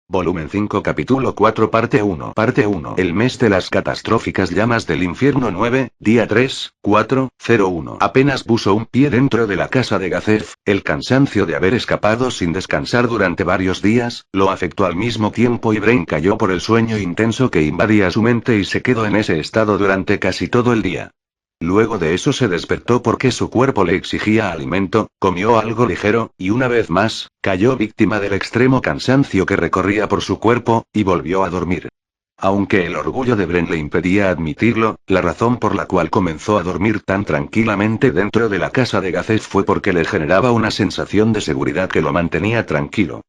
Volumen 5 Capítulo 4 Parte 1 Parte 1 El mes de las catastróficas llamas del infierno 9, día 3, 4, 01 Apenas puso un pie dentro de la casa de Gazef, el cansancio de haber escapado sin descansar durante varios días, lo afectó al mismo tiempo y Brain cayó por el sueño intenso que invadía su mente y se quedó en ese estado durante casi todo el día. Luego de eso se despertó porque su cuerpo le exigía alimento, comió algo ligero, y una vez más, cayó víctima del extremo cansancio que recorría por su cuerpo, y volvió a dormir. Aunque el orgullo de Bren le impedía admitirlo, la razón por la cual comenzó a dormir tan tranquilamente dentro de la casa de Gazef fue porque le generaba una sensación de seguridad que lo mantenía tranquilo.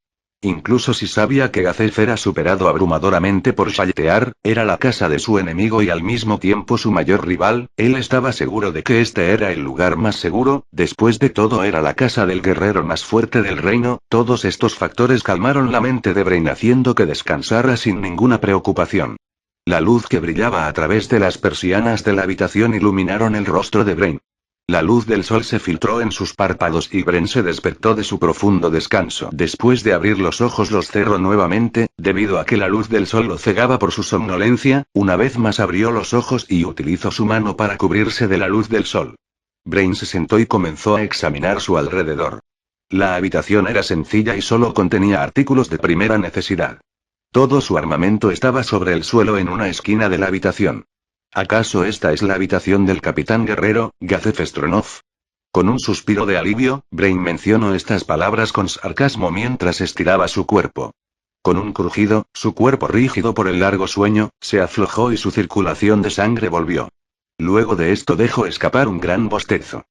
Incluso si sabía que Gazef era superado abrumadoramente por Shaltear, era la casa de su enemigo y al mismo tiempo su mayor rival, él estaba seguro de que este era el lugar más seguro, después de todo era la casa del guerrero más fuerte del reino. Todos estos factores calmaron la mente de Brain haciendo que descansara sin ninguna preocupación. La luz que brillaba a través de las persianas de la habitación iluminaron el rostro de Brain. La luz del sol se filtró en sus párpados y Bren se despertó de su profundo descanso. Después de abrir los ojos los cerró nuevamente, debido a que la luz del sol lo cegaba por su somnolencia. Una vez más abrió los ojos y utilizó su mano para cubrirse de la luz del sol. Brain se sentó y comenzó a examinar su alrededor. La habitación era sencilla y solo contenía artículos de primera necesidad. Todo su armamento estaba sobre el suelo en una esquina de la habitación. ¿Acaso esta es la habitación del capitán guerrero, Gazef Stronov? Con un suspiro de alivio, Brain mencionó estas palabras con sarcasmo mientras estiraba su cuerpo. Con un crujido, su cuerpo rígido por el largo sueño, se aflojó y su circulación de sangre volvió. Luego de esto dejó escapar un gran bostezo.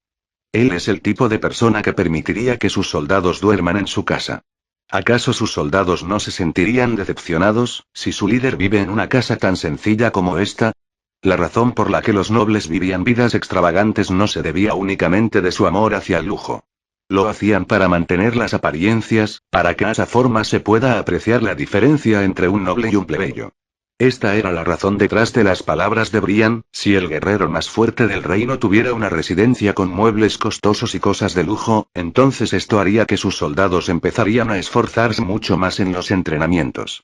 Él es el tipo de persona que permitiría que sus soldados duerman en su casa. ¿Acaso sus soldados no se sentirían decepcionados, si su líder vive en una casa tan sencilla como esta? La razón por la que los nobles vivían vidas extravagantes no se debía únicamente de su amor hacia el lujo. Lo hacían para mantener las apariencias, para que de esa forma se pueda apreciar la diferencia entre un noble y un plebeyo. Esta era la razón detrás de las palabras de Brian: si el guerrero más fuerte del reino tuviera una residencia con muebles costosos y cosas de lujo, entonces esto haría que sus soldados empezarían a esforzarse mucho más en los entrenamientos.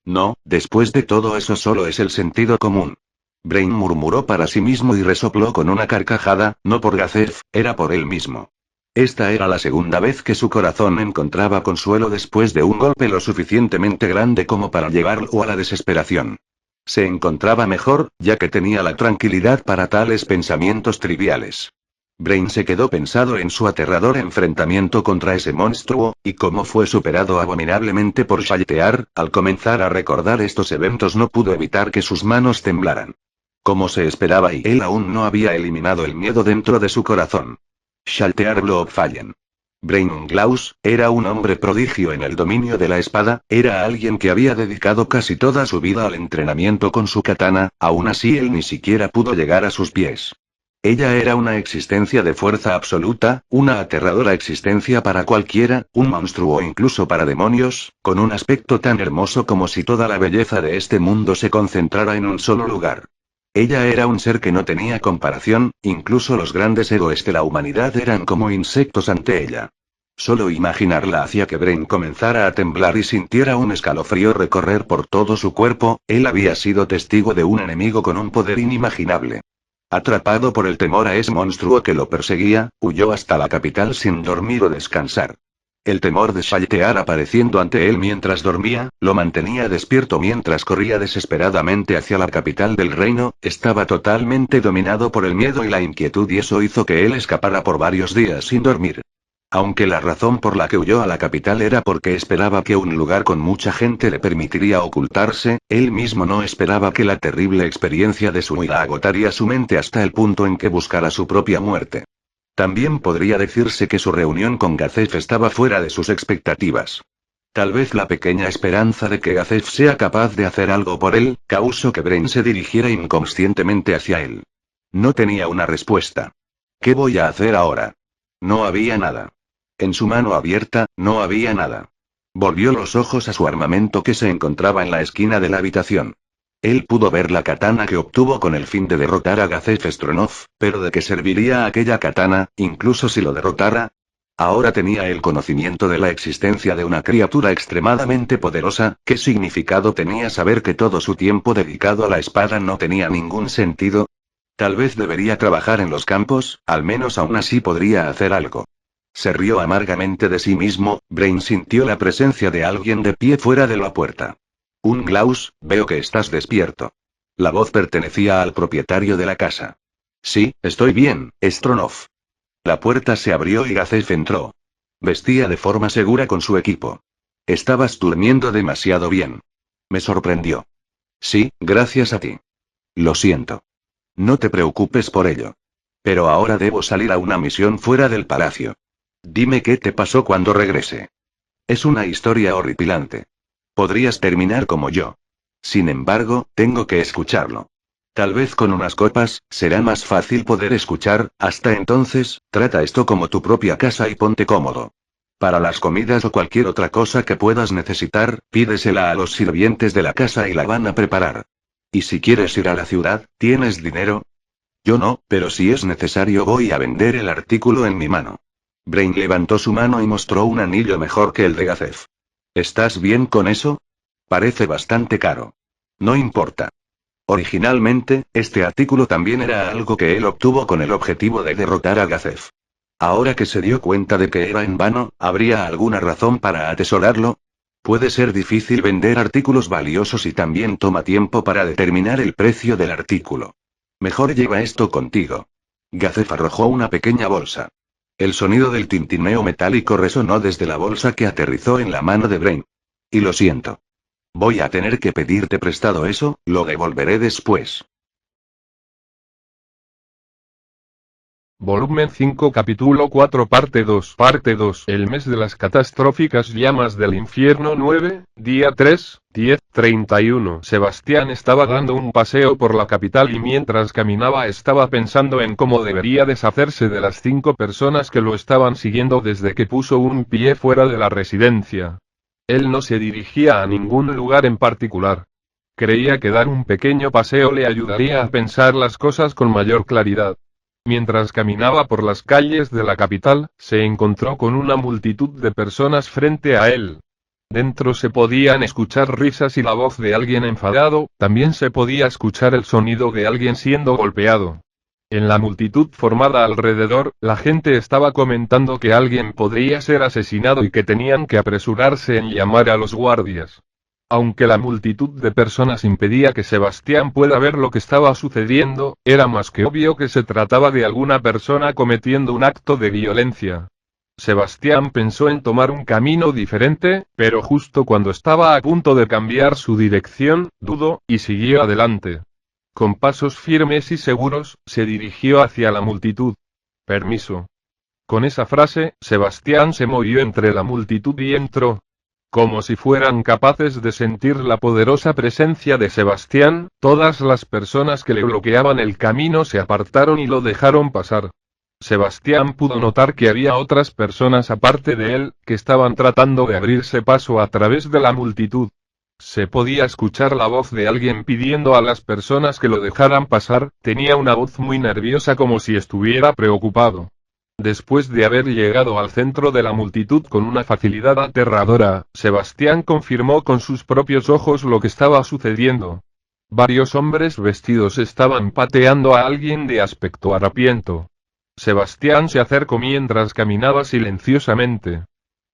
No, después de todo eso solo es el sentido común. Brain murmuró para sí mismo y resopló con una carcajada, no por Gazef, era por él mismo. Esta era la segunda vez que su corazón encontraba consuelo después de un golpe lo suficientemente grande como para llevarlo a la desesperación. Se encontraba mejor, ya que tenía la tranquilidad para tales pensamientos triviales. Brain se quedó pensado en su aterrador enfrentamiento contra ese monstruo, y cómo fue superado abominablemente por Shaltear. Al comenzar a recordar estos eventos no pudo evitar que sus manos temblaran. Como se esperaba, y él aún no había eliminado el miedo dentro de su corazón. Shaltear Bloodfallen. Brain Glaus era un hombre prodigio en el dominio de la espada, era alguien que había dedicado casi toda su vida al entrenamiento con su katana, aún así él ni siquiera pudo llegar a sus pies. Ella era una existencia de fuerza absoluta, una aterradora existencia para cualquiera, un monstruo incluso para demonios, con un aspecto tan hermoso como si toda la belleza de este mundo se concentrara en un solo lugar. Ella era un ser que no tenía comparación, incluso los grandes héroes de la humanidad eran como insectos ante ella. Solo imaginarla hacía que Brain comenzara a temblar y sintiera un escalofrío recorrer por todo su cuerpo. Él había sido testigo de un enemigo con un poder inimaginable. Atrapado por el temor a ese monstruo que lo perseguía, huyó hasta la capital sin dormir o descansar. El temor de Shaltear apareciendo ante él mientras dormía, lo mantenía despierto mientras corría desesperadamente hacia la capital del reino. Estaba totalmente dominado por el miedo y la inquietud y eso hizo que él escapara por varios días sin dormir. Aunque la razón por la que huyó a la capital era porque esperaba que un lugar con mucha gente le permitiría ocultarse, él mismo no esperaba que la terrible experiencia de su huida agotaría su mente hasta el punto en que buscara su propia muerte. También podría decirse que su reunión con Gazef estaba fuera de sus expectativas. Tal vez la pequeña esperanza de que Gazef sea capaz de hacer algo por él, causó que Brain se dirigiera inconscientemente hacia él. No tenía una respuesta. ¿Qué voy a hacer ahora? No había nada. En su mano abierta, no había nada. Volvió los ojos a su armamento que se encontraba en la esquina de la habitación. Él pudo ver la katana que obtuvo con el fin de derrotar a Gazef Stronov, pero ¿de qué serviría aquella katana, incluso si lo derrotara? Ahora tenía el conocimiento de la existencia de una criatura extremadamente poderosa. ¿Qué significado tenía saber que todo su tiempo dedicado a la espada no tenía ningún sentido? Tal vez debería trabajar en los campos, al menos aún así podría hacer algo. Se rió amargamente de sí mismo. Brain sintió la presencia de alguien de pie fuera de la puerta. Klaus, veo que estás despierto. La voz pertenecía al propietario de la casa. Sí, estoy bien, Stronov. La puerta se abrió y Gazef entró. Vestía de forma segura con su equipo. Estabas durmiendo demasiado bien. Me sorprendió. Sí, gracias a ti. Lo siento. No te preocupes por ello. Pero ahora debo salir a una misión fuera del palacio. Dime qué te pasó cuando regrese. Es una historia horripilante. Podrías terminar como yo. Sin embargo, tengo que escucharlo. Tal vez con unas copas, será más fácil poder escuchar. Hasta entonces, trata esto como tu propia casa y ponte cómodo. Para las comidas o cualquier otra cosa que puedas necesitar, pídesela a los sirvientes de la casa y la van a preparar. Y si quieres ir a la ciudad, ¿tienes dinero? Yo no, pero si es necesario voy a vender el artículo en mi mano. Brain levantó su mano y mostró un anillo mejor que el de Gazef. ¿Estás bien con eso? Parece bastante caro. No importa. Originalmente, este artículo también era algo que él obtuvo con el objetivo de derrotar a Gazef. Ahora que se dio cuenta de que era en vano, ¿habría alguna razón para atesorarlo? Puede ser difícil vender artículos valiosos y también toma tiempo para determinar el precio del artículo. Mejor lleva esto contigo. Gazef arrojó una pequeña bolsa. El sonido del tintineo metálico resonó desde la bolsa que aterrizó en la mano de Brain. Y lo siento. Voy a tener que pedirte prestado eso, lo devolveré después. Volumen 5 Capítulo 4 Parte 2 El mes de las catastróficas llamas del infierno 9, día 3, 10:31 Sebastián estaba dando un paseo por la capital y mientras caminaba estaba pensando en cómo debería deshacerse de las 5 personas que lo estaban siguiendo desde que puso un pie fuera de la residencia. Él no se dirigía a ningún lugar en particular. Creía que dar un pequeño paseo le ayudaría a pensar las cosas con mayor claridad. Mientras caminaba por las calles de la capital, se encontró con una multitud de personas frente a él. Dentro se podían escuchar risas y la voz de alguien enfadado, también se podía escuchar el sonido de alguien siendo golpeado. En la multitud formada alrededor, la gente estaba comentando que alguien podría ser asesinado y que tenían que apresurarse en llamar a los guardias. Aunque la multitud de personas impedía que Sebastián pueda ver lo que estaba sucediendo, era más que obvio que se trataba de alguna persona cometiendo un acto de violencia. Sebastián pensó en tomar un camino diferente, pero justo cuando estaba a punto de cambiar su dirección, dudó, y siguió adelante. Con pasos firmes y seguros, se dirigió hacia la multitud. Permiso. Con esa frase, Sebastián se movió entre la multitud y entró. Como si fueran capaces de sentir la poderosa presencia de Sebastián, todas las personas que le bloqueaban el camino se apartaron y lo dejaron pasar. Sebastián pudo notar que había otras personas aparte de él, que estaban tratando de abrirse paso a través de la multitud. Se podía escuchar la voz de alguien pidiendo a las personas que lo dejaran pasar, tenía una voz muy nerviosa como si estuviera preocupado. Después de haber llegado al centro de la multitud con una facilidad aterradora, Sebastián confirmó con sus propios ojos lo que estaba sucediendo. Varios hombres vestidos estaban pateando a alguien de aspecto harapiento. Sebastián se acercó mientras caminaba silenciosamente.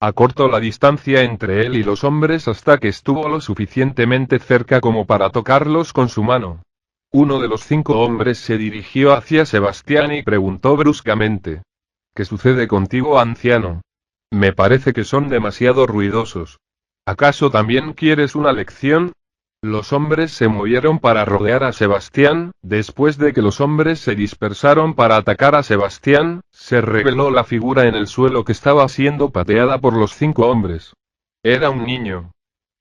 Acortó la distancia entre él y los hombres hasta que estuvo lo suficientemente cerca como para tocarlos con su mano. Uno de los 5 hombres se dirigió hacia Sebastián y preguntó bruscamente. ¿Qué sucede contigo, anciano? Me parece que son demasiado ruidosos. ¿Acaso también quieres una lección? Los hombres se movieron para rodear a Sebastián. Después de que los hombres se dispersaron para atacar a Sebastián, se reveló la figura en el suelo que estaba siendo pateada por los 5 hombres. Era un niño.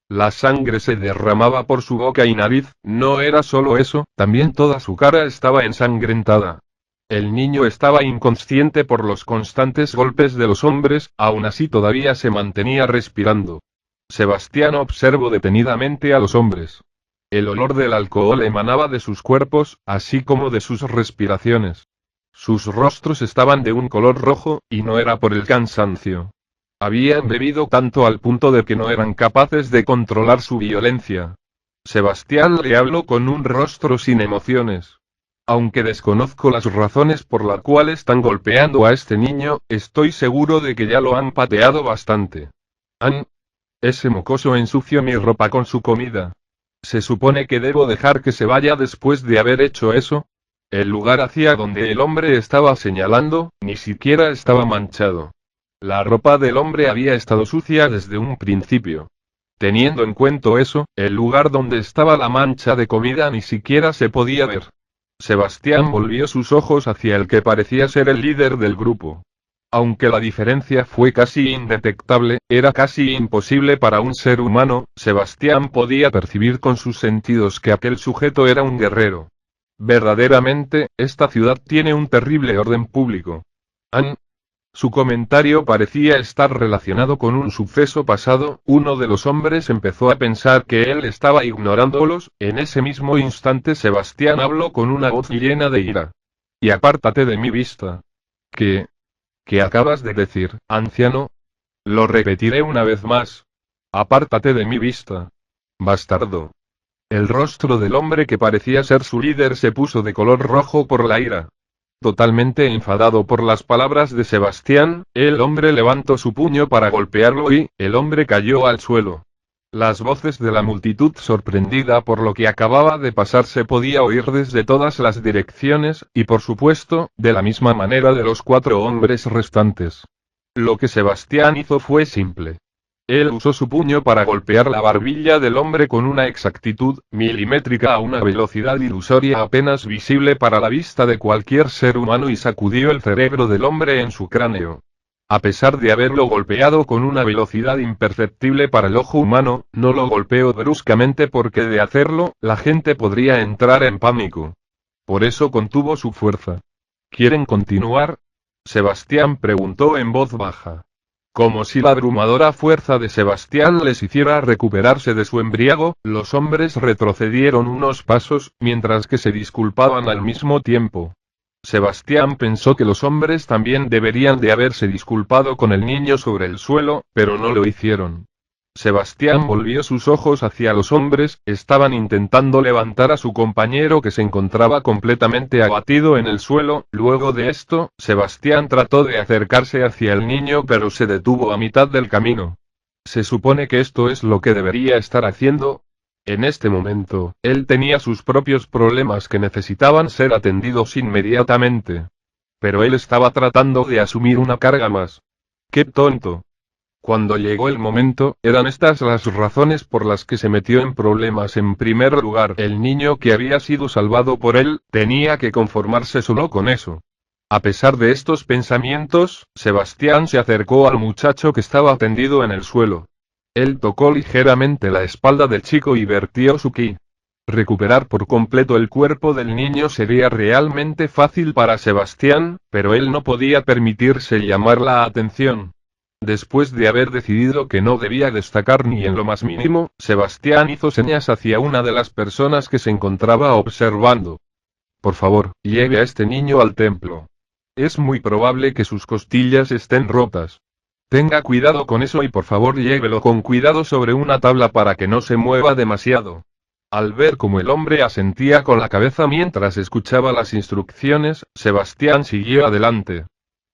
La sangre se derramaba por su boca y nariz. No era solo eso, también toda su cara estaba ensangrentada. El niño estaba inconsciente por los constantes golpes de los hombres, aún así todavía se mantenía respirando. Sebastián observó detenidamente a los hombres. El olor del alcohol emanaba de sus cuerpos, así como de sus respiraciones. Sus rostros estaban de un color rojo, y no era por el cansancio. Habían bebido tanto al punto de que no eran capaces de controlar su violencia. Sebastián le habló con un rostro sin emociones. Aunque desconozco las razones por las cuales están golpeando a este niño, estoy seguro de que ya lo han pateado bastante. Ese mocoso ensució mi ropa con su comida. ¿Se supone que debo dejar que se vaya después de haber hecho eso? El lugar hacia donde el hombre estaba señalando, ni siquiera estaba manchado. La ropa del hombre había estado sucia desde un principio. Teniendo en cuenta eso, el lugar donde estaba la mancha de comida ni siquiera se podía ver. Sebastián volvió sus ojos hacia el que parecía ser el líder del grupo. Aunque la diferencia fue casi indetectable, era casi imposible para un ser humano, Sebastián podía percibir con sus sentidos que aquel sujeto era un guerrero. Verdaderamente, esta ciudad tiene un terrible orden público. Su comentario parecía estar relacionado con un suceso pasado. Uno de los hombres empezó a pensar que él estaba ignorándolos. En ese mismo instante Sebastián habló con una voz llena de ira. Y apártate de mi vista. ¿Qué acabas de decir, anciano? Lo repetiré una vez más. Apártate de mi vista. Bastardo. El rostro del hombre que parecía ser su líder se puso de color rojo por la ira. Totalmente enfadado por las palabras de Sebastián, el hombre levantó su puño para golpearlo y, el hombre cayó al suelo. Las voces de la multitud sorprendida por lo que acababa de pasar se podía oír desde todas las direcciones, y por supuesto, de la misma manera de los 4 hombres restantes. Lo que Sebastián hizo fue simple. Él usó su puño para golpear la barbilla del hombre con una exactitud milimétrica a una velocidad ilusoria apenas visible para la vista de cualquier ser humano y sacudió el cerebro del hombre en su cráneo. A pesar de haberlo golpeado con una velocidad imperceptible para el ojo humano, no lo golpeó bruscamente porque de hacerlo, la gente podría entrar en pánico. Por eso contuvo su fuerza. ¿Quieren continuar? Sebastián preguntó en voz baja. Como si la abrumadora fuerza de Sebastián les hiciera recuperarse de su embriago, los hombres retrocedieron unos pasos, mientras que se disculpaban al mismo tiempo. Sebastián pensó que los hombres también deberían de haberse disculpado con el niño sobre el suelo, pero no lo hicieron. Sebastián volvió sus ojos hacia los hombres. Estaban intentando levantar a su compañero que se encontraba completamente abatido en el suelo. Luego de esto, Sebastián trató de acercarse hacia el niño pero se detuvo a mitad del camino. ¿Se supone que esto es lo que debería estar haciendo? En este momento, él tenía sus propios problemas que necesitaban ser atendidos inmediatamente. Pero él estaba tratando de asumir una carga más. ¡Qué tonto! Cuando llegó el momento, eran estas las razones por las que se metió en problemas. En primer lugar, el niño que había sido salvado por él, tenía que conformarse solo con eso. A pesar de estos pensamientos, Sebastián se acercó al muchacho que estaba tendido en el suelo. Él tocó ligeramente la espalda del chico y vertió su ki. Recuperar por completo el cuerpo del niño sería realmente fácil para Sebastián, pero él no podía permitirse llamar la atención. Después de haber decidido que no debía destacar ni en lo más mínimo, Sebastián hizo señas hacia una de las personas que se encontraba observando. Por favor, lleve a este niño al templo. Es muy probable que sus costillas estén rotas. Tenga cuidado con eso y por favor llévelo con cuidado sobre una tabla para que no se mueva demasiado. Al ver cómo el hombre asentía con la cabeza mientras escuchaba las instrucciones, Sebastián siguió adelante.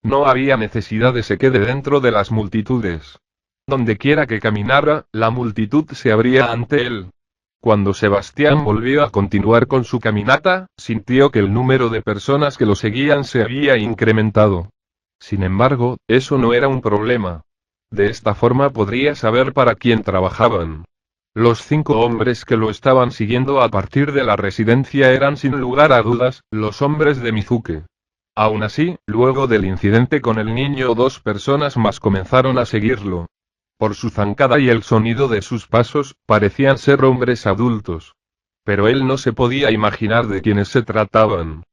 No había necesidad de se quede dentro de las multitudes. Donde quiera que caminara, la multitud se abría ante él. Cuando Sebastián volvió a continuar con su caminata, sintió que el número de personas que lo seguían se había incrementado. Sin embargo, eso no era un problema. De esta forma podría saber para quién trabajaban. Los 5 hombres que lo estaban siguiendo a partir de la residencia eran sin lugar a dudas, los hombres de Mizuke. Aún así, luego del incidente con el niño 2 personas más comenzaron a seguirlo. Por su zancada y el sonido de sus pasos, parecían ser hombres adultos. Pero él no se podía imaginar de quiénes se trataban.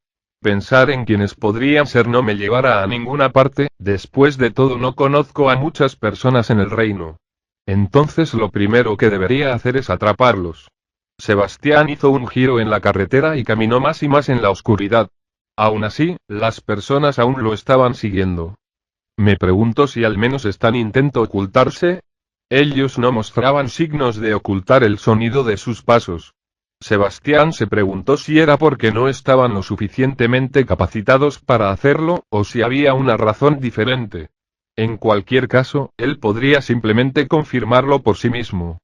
Pensar en quiénes podrían ser no me llevará a ninguna parte. Después de todo no conozco a muchas personas en el reino. Entonces lo primero que debería hacer es atraparlos. Sebastián hizo un giro en la carretera y caminó más y más en la oscuridad. Aún así, las personas aún lo estaban siguiendo. Me pregunto si al menos están intentando ocultarse. Ellos no mostraban signos de ocultar el sonido de sus pasos. Sebastián se preguntó si era porque no estaban lo suficientemente capacitados para hacerlo, o si había una razón diferente. En cualquier caso, él podría simplemente confirmarlo por sí mismo.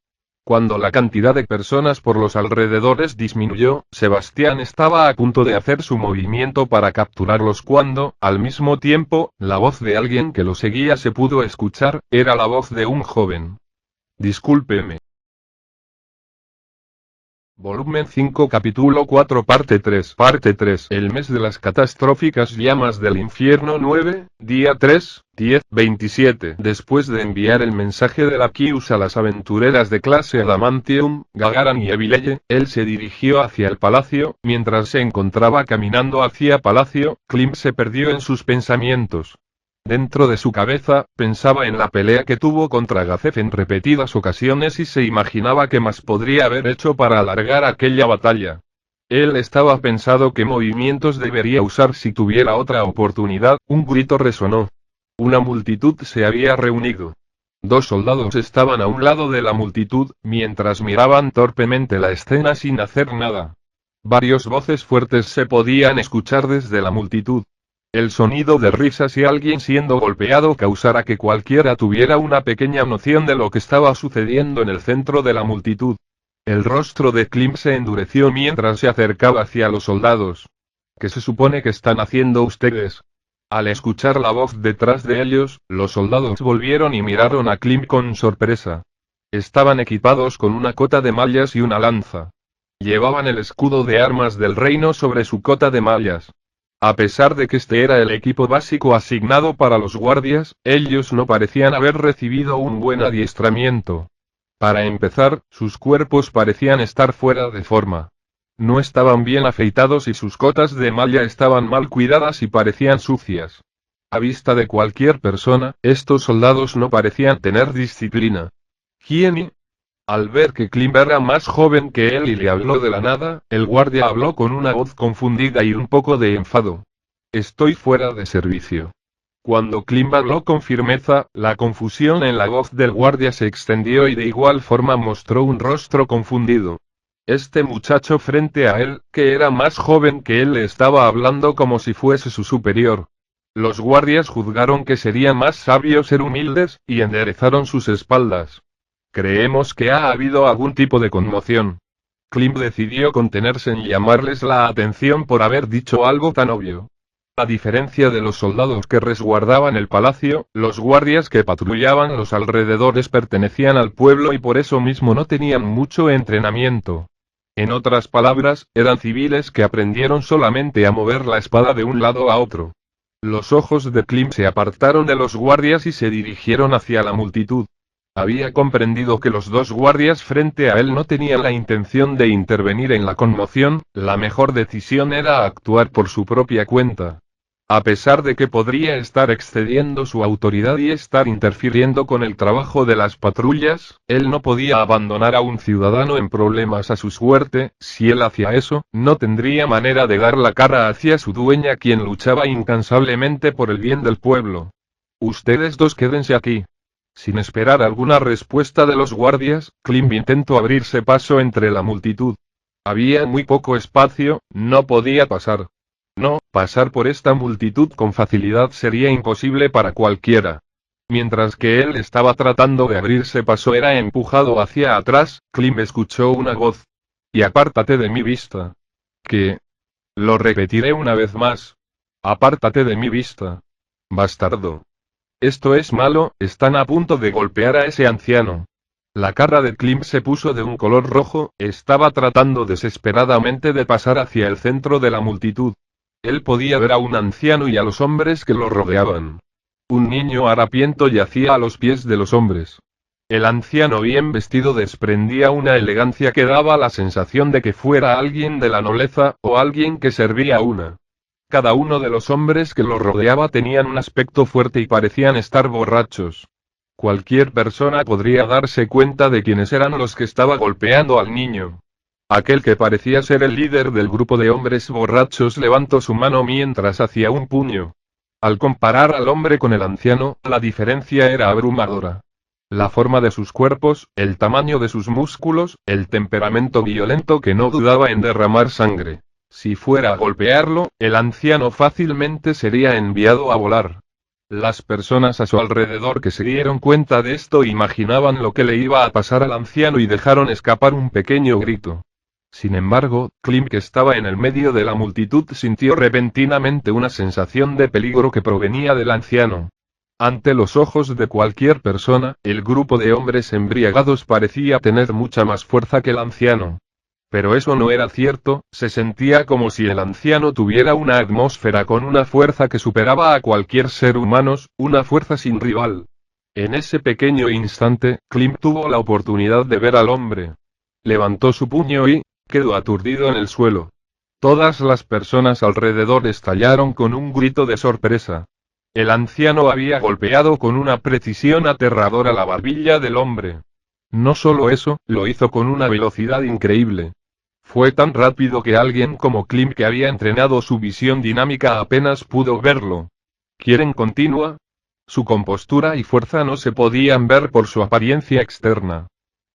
Cuando la cantidad de personas por los alrededores disminuyó, Sebastián estaba a punto de hacer su movimiento para capturarlos cuando, al mismo tiempo, la voz de alguien que lo seguía se pudo escuchar, era la voz de un joven. Discúlpeme. Volumen 5 Capítulo 4 Parte 3 Parte 3 El mes de las catastróficas llamas del infierno 9, día 3, 10, 27 Después de enviar el mensaje de la Kius a las aventureras de clase Adamantium, Gagaran y Abileye, él se dirigió hacia el palacio. Mientras se encontraba caminando hacia palacio, Klim se perdió en sus pensamientos. Dentro de su cabeza, pensaba en la pelea que tuvo contra Gazef en repetidas ocasiones y se imaginaba qué más podría haber hecho para alargar aquella batalla. Él estaba pensando qué movimientos debería usar si tuviera otra oportunidad. Un grito resonó. Una multitud se había reunido. Dos soldados estaban a un lado de la multitud, mientras miraban torpemente la escena sin hacer nada. Varias voces fuertes se podían escuchar desde la multitud. El sonido de risas y alguien siendo golpeado causara que cualquiera tuviera una pequeña noción de lo que estaba sucediendo en el centro de la multitud. El rostro de Klim se endureció mientras se acercaba hacia los soldados. ¿Qué se supone que están haciendo ustedes? Al escuchar la voz detrás de ellos, los soldados volvieron y miraron a Klim con sorpresa. Estaban equipados con una cota de mallas y una lanza. Llevaban el escudo de armas del reino sobre su cota de mallas. A pesar de que este era el equipo básico asignado para los guardias, ellos no parecían haber recibido un buen adiestramiento. Para empezar, sus cuerpos parecían estar fuera de forma. No estaban bien afeitados y sus cotas de malla estaban mal cuidadas y parecían sucias. A vista de cualquier persona, estos soldados no parecían tener disciplina. ¿Quién? Al ver que Klim era más joven que él y le habló de la nada, el guardia habló con una voz confundida y un poco de enfado. Estoy fuera de servicio. Cuando Klim habló con firmeza, la confusión en la voz del guardia se extendió y de igual forma mostró un rostro confundido. Este muchacho frente a él, que era más joven que él, le estaba hablando como si fuese su superior. Los guardias juzgaron que sería más sabio ser humildes, y enderezaron sus espaldas. Creemos que ha habido algún tipo de conmoción. Klim decidió contenerse en llamarles la atención por haber dicho algo tan obvio. A diferencia de los soldados que resguardaban el palacio, los guardias que patrullaban los alrededores pertenecían al pueblo y por eso mismo no tenían mucho entrenamiento. En otras palabras, eran civiles que aprendieron solamente a mover la espada de un lado a otro. Los ojos de Klim se apartaron de los guardias y se dirigieron hacia la multitud. Había comprendido que los dos guardias frente a él no tenían la intención de intervenir en la conmoción. La mejor decisión era actuar por su propia cuenta. A pesar de que podría estar excediendo su autoridad y estar interfiriendo con el trabajo de las patrullas, él no podía abandonar a un ciudadano en problemas a su suerte. Si él hacía eso, no tendría manera de dar la cara hacia su dueña, quien luchaba incansablemente por el bien del pueblo. Ustedes dos quédense aquí. Sin esperar alguna respuesta de los guardias, Klim intentó abrirse paso entre la multitud. Había muy poco espacio, no podía pasar. No, pasar por esta multitud con facilidad sería imposible para cualquiera. Mientras que él estaba tratando de abrirse paso, era empujado hacia atrás. Klim escuchó una voz. Y apártate de mi vista. ¿Qué? Lo repetiré una vez más. Apártate de mi vista. Bastardo. Esto es malo, están a punto de golpear a ese anciano. La cara de Klim se puso de un color rojo, estaba tratando desesperadamente de pasar hacia el centro de la multitud. Él podía ver a un anciano y a los hombres que lo rodeaban. Un niño harapiento yacía a los pies de los hombres. El anciano bien vestido desprendía una elegancia que daba la sensación de que fuera alguien de la nobleza, o alguien que servía una. Cada uno de los hombres que lo rodeaba tenían un aspecto fuerte y parecían estar borrachos. Cualquier persona podría darse cuenta de quiénes eran los que estaba golpeando al niño. Aquel que parecía ser el líder del grupo de hombres borrachos levantó su mano mientras hacía un puño. Al comparar al hombre con el anciano, la diferencia era abrumadora. La forma de sus cuerpos, el tamaño de sus músculos, el temperamento violento que no dudaba en derramar sangre. Si fuera a golpearlo, el anciano fácilmente sería enviado a volar. Las personas a su alrededor que se dieron cuenta de esto imaginaban lo que le iba a pasar al anciano y dejaron escapar un pequeño grito. Sin embargo, Klim, que estaba en el medio de la multitud, sintió repentinamente una sensación de peligro que provenía del anciano. Ante los ojos de cualquier persona, el grupo de hombres embriagados parecía tener mucha más fuerza que el anciano. Pero eso no era cierto, se sentía como si el anciano tuviera una atmósfera con una fuerza que superaba a cualquier ser humano, una fuerza sin rival. En ese pequeño instante, Klim tuvo la oportunidad de ver al hombre. Levantó su puño y quedó aturdido en el suelo. Todas las personas alrededor estallaron con un grito de sorpresa. El anciano había golpeado con una precisión aterradora la barbilla del hombre. No solo eso, lo hizo con una velocidad increíble. Fue tan rápido que alguien como Klim, que había entrenado su visión dinámica, apenas pudo verlo. ¿Quieren continua? Su compostura y fuerza no se podían ver por su apariencia externa.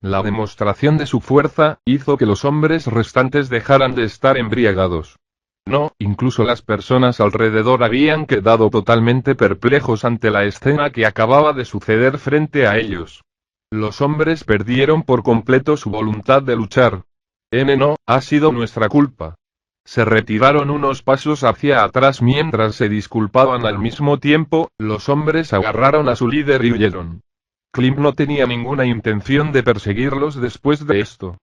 La demostración de su fuerza hizo que los hombres restantes dejaran de estar embriagados. No, incluso las personas alrededor habían quedado totalmente perplejos ante la escena que acababa de suceder frente a ellos. Los hombres perdieron por completo su voluntad de luchar. No, ha sido nuestra culpa. Se retiraron unos pasos hacia atrás mientras se disculpaban al mismo tiempo, los hombres agarraron a su líder y huyeron. Klim no tenía ninguna intención de perseguirlos después de esto.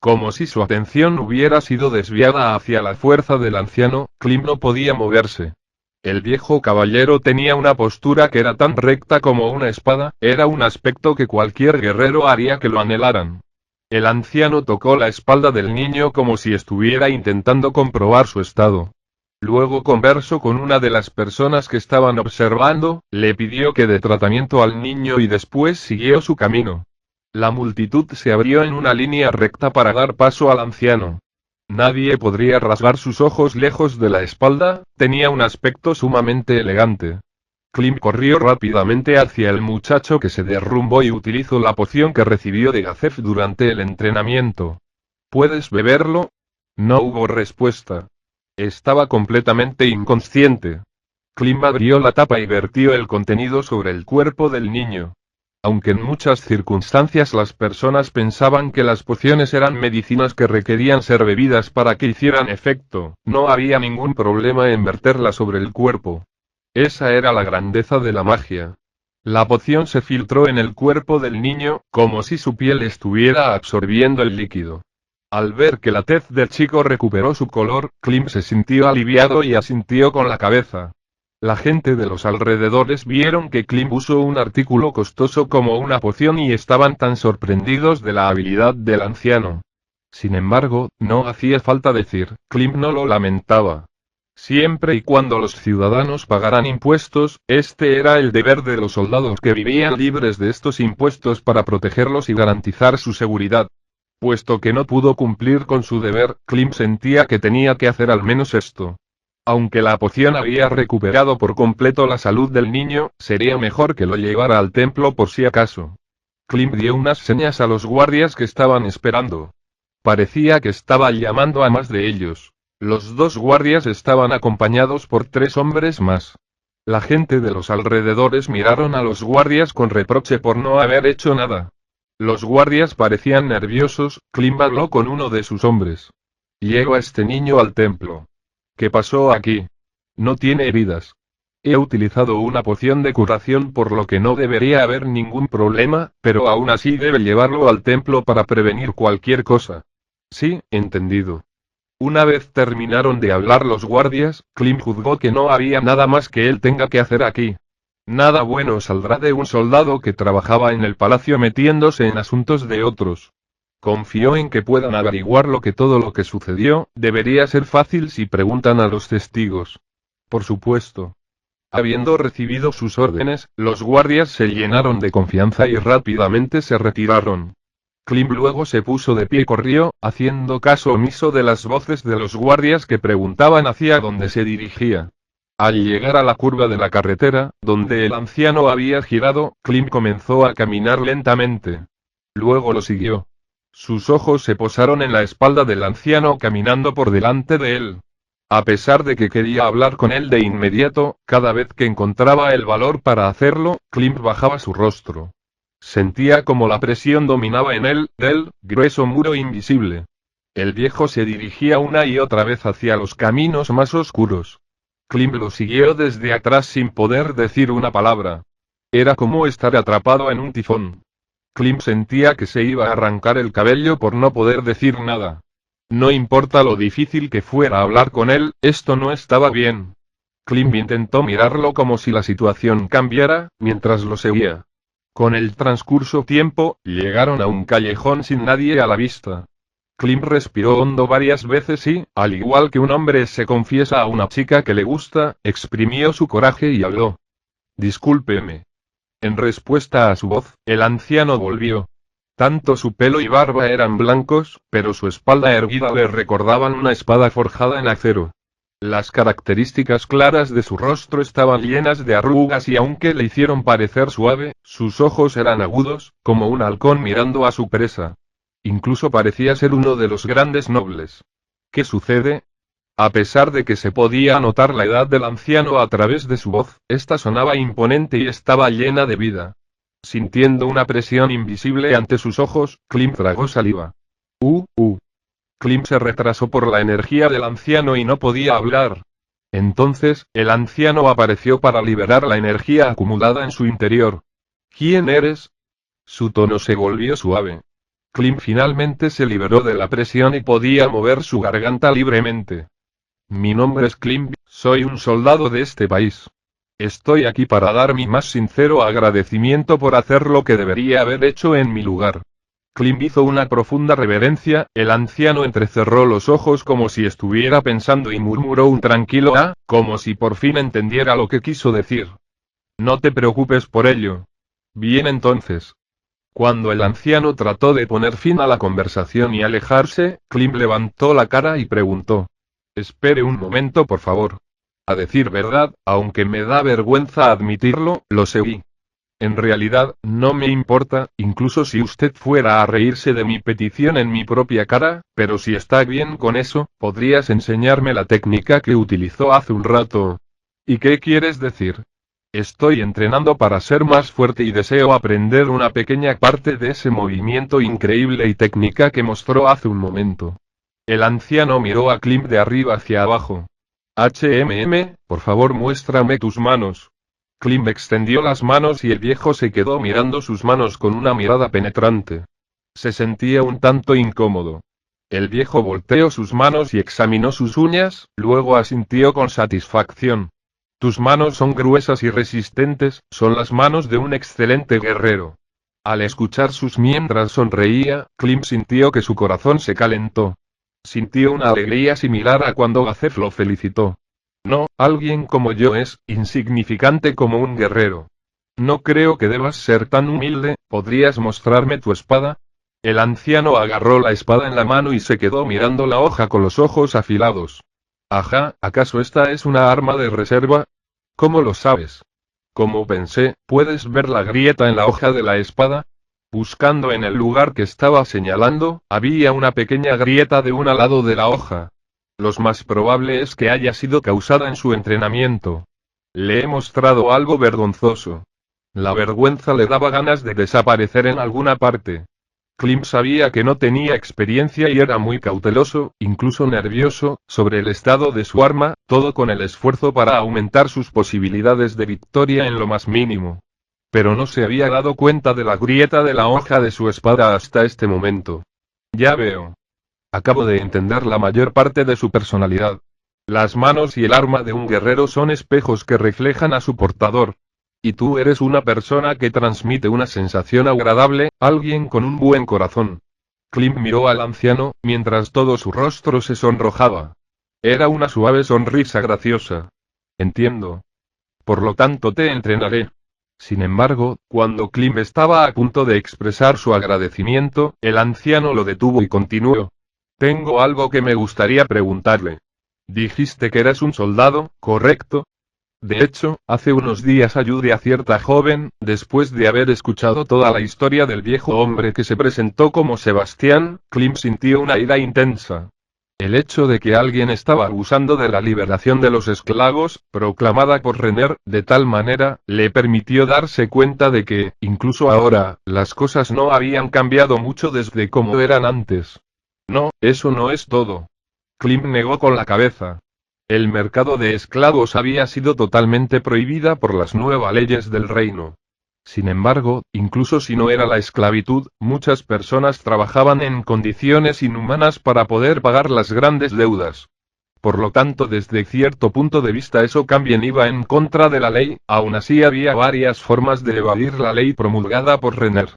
Como si su atención hubiera sido desviada hacia la fuerza del anciano, Klim no podía moverse. El viejo caballero tenía una postura que era tan recta como una espada, era un aspecto que cualquier guerrero haría que lo anhelaran. El anciano tocó la espalda del niño como si estuviera intentando comprobar su estado. Luego conversó con una de las personas que estaban observando, le pidió que dé tratamiento al niño y después siguió su camino. La multitud se abrió en una línea recta para dar paso al anciano. Nadie podría rasgar sus ojos lejos de la espalda, tenía un aspecto sumamente elegante. Klim corrió rápidamente hacia el muchacho que se derrumbó y utilizó la poción que recibió de Gazef durante el entrenamiento. ¿Puedes beberlo? No hubo respuesta. Estaba completamente inconsciente. Klim abrió la tapa y vertió el contenido sobre el cuerpo del niño. Aunque en muchas circunstancias las personas pensaban que las pociones eran medicinas que requerían ser bebidas para que hicieran efecto, no había ningún problema en verterla sobre el cuerpo. Esa era la grandeza de la magia. La poción se filtró en el cuerpo del niño, como si su piel estuviera absorbiendo el líquido. Al ver que la tez del chico recuperó su color, Klim se sintió aliviado y asintió con la cabeza. La gente de los alrededores vieron que Klim usó un artículo costoso como una poción y estaban tan sorprendidos de la habilidad del anciano. Sin embargo, no hacía falta decir, Klim no lo lamentaba. Siempre y cuando los ciudadanos pagaran impuestos, este era el deber de los soldados que vivían libres de estos impuestos para protegerlos y garantizar su seguridad. Puesto que no pudo cumplir con su deber, Klim sentía que tenía que hacer al menos esto. Aunque la poción había recuperado por completo la salud del niño, sería mejor que lo llevara al templo por si acaso. Klim dio unas señas a los guardias que estaban esperando. Parecía que estaba llamando a más de ellos. Los dos guardias estaban acompañados por 3 hombres más. La gente de los alrededores miraron a los guardias con reproche por no haber hecho nada. Los guardias parecían nerviosos. Klim habló con uno de sus hombres. Llevo a este niño al templo. ¿Qué pasó aquí? No tiene heridas. He utilizado una poción de curación por lo que no debería haber ningún problema, pero aún así debe llevarlo al templo para prevenir cualquier cosa. Sí, entendido. Una vez terminaron de hablar los guardias, Klim juzgó que no había nada más que él tenga que hacer aquí. Nada bueno saldrá de un soldado que trabajaba en el palacio metiéndose en asuntos de otros. Confió en que puedan averiguar todo lo que sucedió, debería ser fácil si preguntan a los testigos. Por supuesto. Habiendo recibido sus órdenes, los guardias se llenaron de confianza y rápidamente se retiraron. Klim luego se puso de pie y corrió, haciendo caso omiso de las voces de los guardias que preguntaban hacia dónde se dirigía. Al llegar a la curva de la carretera, donde el anciano había girado, Klim comenzó a caminar lentamente. Luego lo siguió. Sus ojos se posaron en la espalda del anciano caminando por delante de él. A pesar de que quería hablar con él de inmediato, cada vez que encontraba el valor para hacerlo, Klim bajaba su rostro. Sentía como la presión dominaba en él, del grueso muro invisible. El viejo se dirigía una y otra vez hacia los caminos más oscuros. Klim lo siguió desde atrás sin poder decir una palabra. Era como estar atrapado en un tifón. Klim sentía que se iba a arrancar el cabello por no poder decir nada. No importa lo difícil que fuera hablar con él, esto no estaba bien. Klim intentó mirarlo como si la situación cambiara, mientras lo seguía. Con el transcurso tiempo, llegaron a un callejón sin nadie a la vista. Klim respiró hondo varias veces y, al igual que un hombre se confiesa a una chica que le gusta, exprimió su coraje y habló. Discúlpeme. En respuesta a su voz, el anciano volvió. Tanto su pelo y barba eran blancos, pero su espalda erguida le recordaban una espada forjada en acero. Las características claras de su rostro estaban llenas de arrugas y aunque le hicieron parecer suave, sus ojos eran agudos, como un halcón mirando a su presa. Incluso parecía ser uno de los grandes nobles. ¿Qué sucede? A pesar de que se podía notar la edad del anciano a través de su voz, esta sonaba imponente y estaba llena de vida. Sintiendo una presión invisible ante sus ojos, Klim tragó saliva. Klim se retrasó por la energía del anciano y no podía hablar. Entonces, el anciano apareció para liberar la energía acumulada en su interior. ¿Quién eres? Su tono se volvió suave. Klim finalmente se liberó de la presión y podía mover su garganta libremente. Mi nombre es Klim, soy un soldado de este país. Estoy aquí para dar mi más sincero agradecimiento por hacer lo que debería haber hecho en mi lugar. Klim hizo una profunda reverencia, el anciano entrecerró los ojos como si estuviera pensando y murmuró un tranquilo ah, como si por fin entendiera lo que quiso decir. No te preocupes por ello. Bien entonces. Cuando el anciano trató de poner fin a la conversación y alejarse, Klim levantó la cara y preguntó. Espere un momento por favor. A decir verdad, aunque me da vergüenza admitirlo, lo seguí. En realidad, no me importa, incluso si usted fuera a reírse de mi petición en mi propia cara, pero si está bien con eso, podrías enseñarme la técnica que utilizó hace un rato. ¿Y qué quieres decir? Estoy entrenando para ser más fuerte y deseo aprender una pequeña parte de ese movimiento increíble y técnica que mostró hace un momento. El anciano miró a Klim de arriba hacia abajo. Por favor muéstrame tus manos. Klim extendió las manos y el viejo se quedó mirando sus manos con una mirada penetrante. Se sentía un tanto incómodo. El viejo volteó sus manos y examinó sus uñas, luego asintió con satisfacción. Tus manos son gruesas y resistentes, son las manos de un excelente guerrero. Al escuchar sus mientras sonreía, Klim sintió que su corazón se calentó. Sintió una alegría similar a cuando Gazef lo felicitó. No, alguien como yo es insignificante como un guerrero. No creo que debas ser tan humilde, ¿podrías mostrarme tu espada? El anciano agarró la espada en la mano y se quedó mirando la hoja con los ojos afilados. Ajá, ¿acaso esta es una arma de reserva? ¿Cómo lo sabes? Como pensé, ¿puedes ver la grieta en la hoja de la espada? Buscando en el lugar que estaba señalando, había una pequeña grieta de un lado de la hoja. Lo más probable es que haya sido causada en su entrenamiento. Le he mostrado algo vergonzoso. La vergüenza le daba ganas de desaparecer en alguna parte. Klim sabía que no tenía experiencia y era muy cauteloso, incluso nervioso, sobre el estado de su arma, todo con el esfuerzo para aumentar sus posibilidades de victoria en lo más mínimo. Pero no se había dado cuenta de la grieta de la hoja de su espada hasta este momento. Ya veo. Acabo de entender la mayor parte de su personalidad. Las manos y el arma de un guerrero son espejos que reflejan a su portador. Y tú eres una persona que transmite una sensación agradable, alguien con un buen corazón. Klim miró al anciano, mientras todo su rostro se sonrojaba. Era una suave sonrisa graciosa. Entiendo. Por lo tanto te entrenaré. Sin embargo, cuando Klim estaba a punto de expresar su agradecimiento, el anciano lo detuvo y continuó. Tengo algo que me gustaría preguntarle. Dijiste que eres un soldado, ¿correcto? De hecho, hace unos días ayudé a cierta joven, después de haber escuchado toda la historia del viejo hombre que se presentó como Sebastián. Klim sintió una ira intensa. El hecho de que alguien estaba abusando de la liberación de los esclavos, proclamada por Renner, de tal manera, le permitió darse cuenta de que, incluso ahora, las cosas no habían cambiado mucho desde como eran antes. No, eso no es todo. Klim negó con la cabeza. El mercado de esclavos había sido totalmente prohibida por las nuevas leyes del reino. Sin embargo, incluso si no era la esclavitud, muchas personas trabajaban en condiciones inhumanas para poder pagar las grandes deudas. Por lo tanto, desde cierto punto de vista eso también iba en contra de la ley. Aún así había varias formas de evadir la ley promulgada por Renner.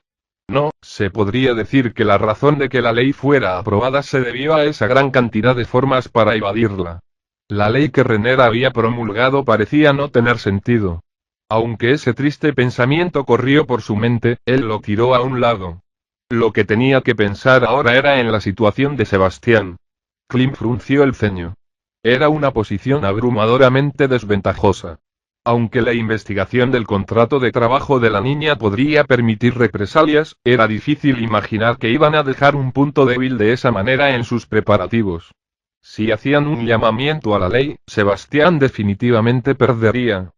No, se podría decir que la razón de que la ley fuera aprobada se debió a esa gran cantidad de formas para evadirla. La ley que Renner había promulgado parecía no tener sentido. Aunque ese triste pensamiento corrió por su mente, él lo tiró a un lado. Lo que tenía que pensar ahora era en la situación de Sebastián. Klim frunció el ceño. Era una posición abrumadoramente desventajosa. Aunque la investigación del contrato de trabajo de la niña podría permitir represalias, era difícil imaginar que iban a dejar un punto débil de esa manera en sus preparativos. Si hacían un llamamiento a la ley, Sebastián definitivamente perdería.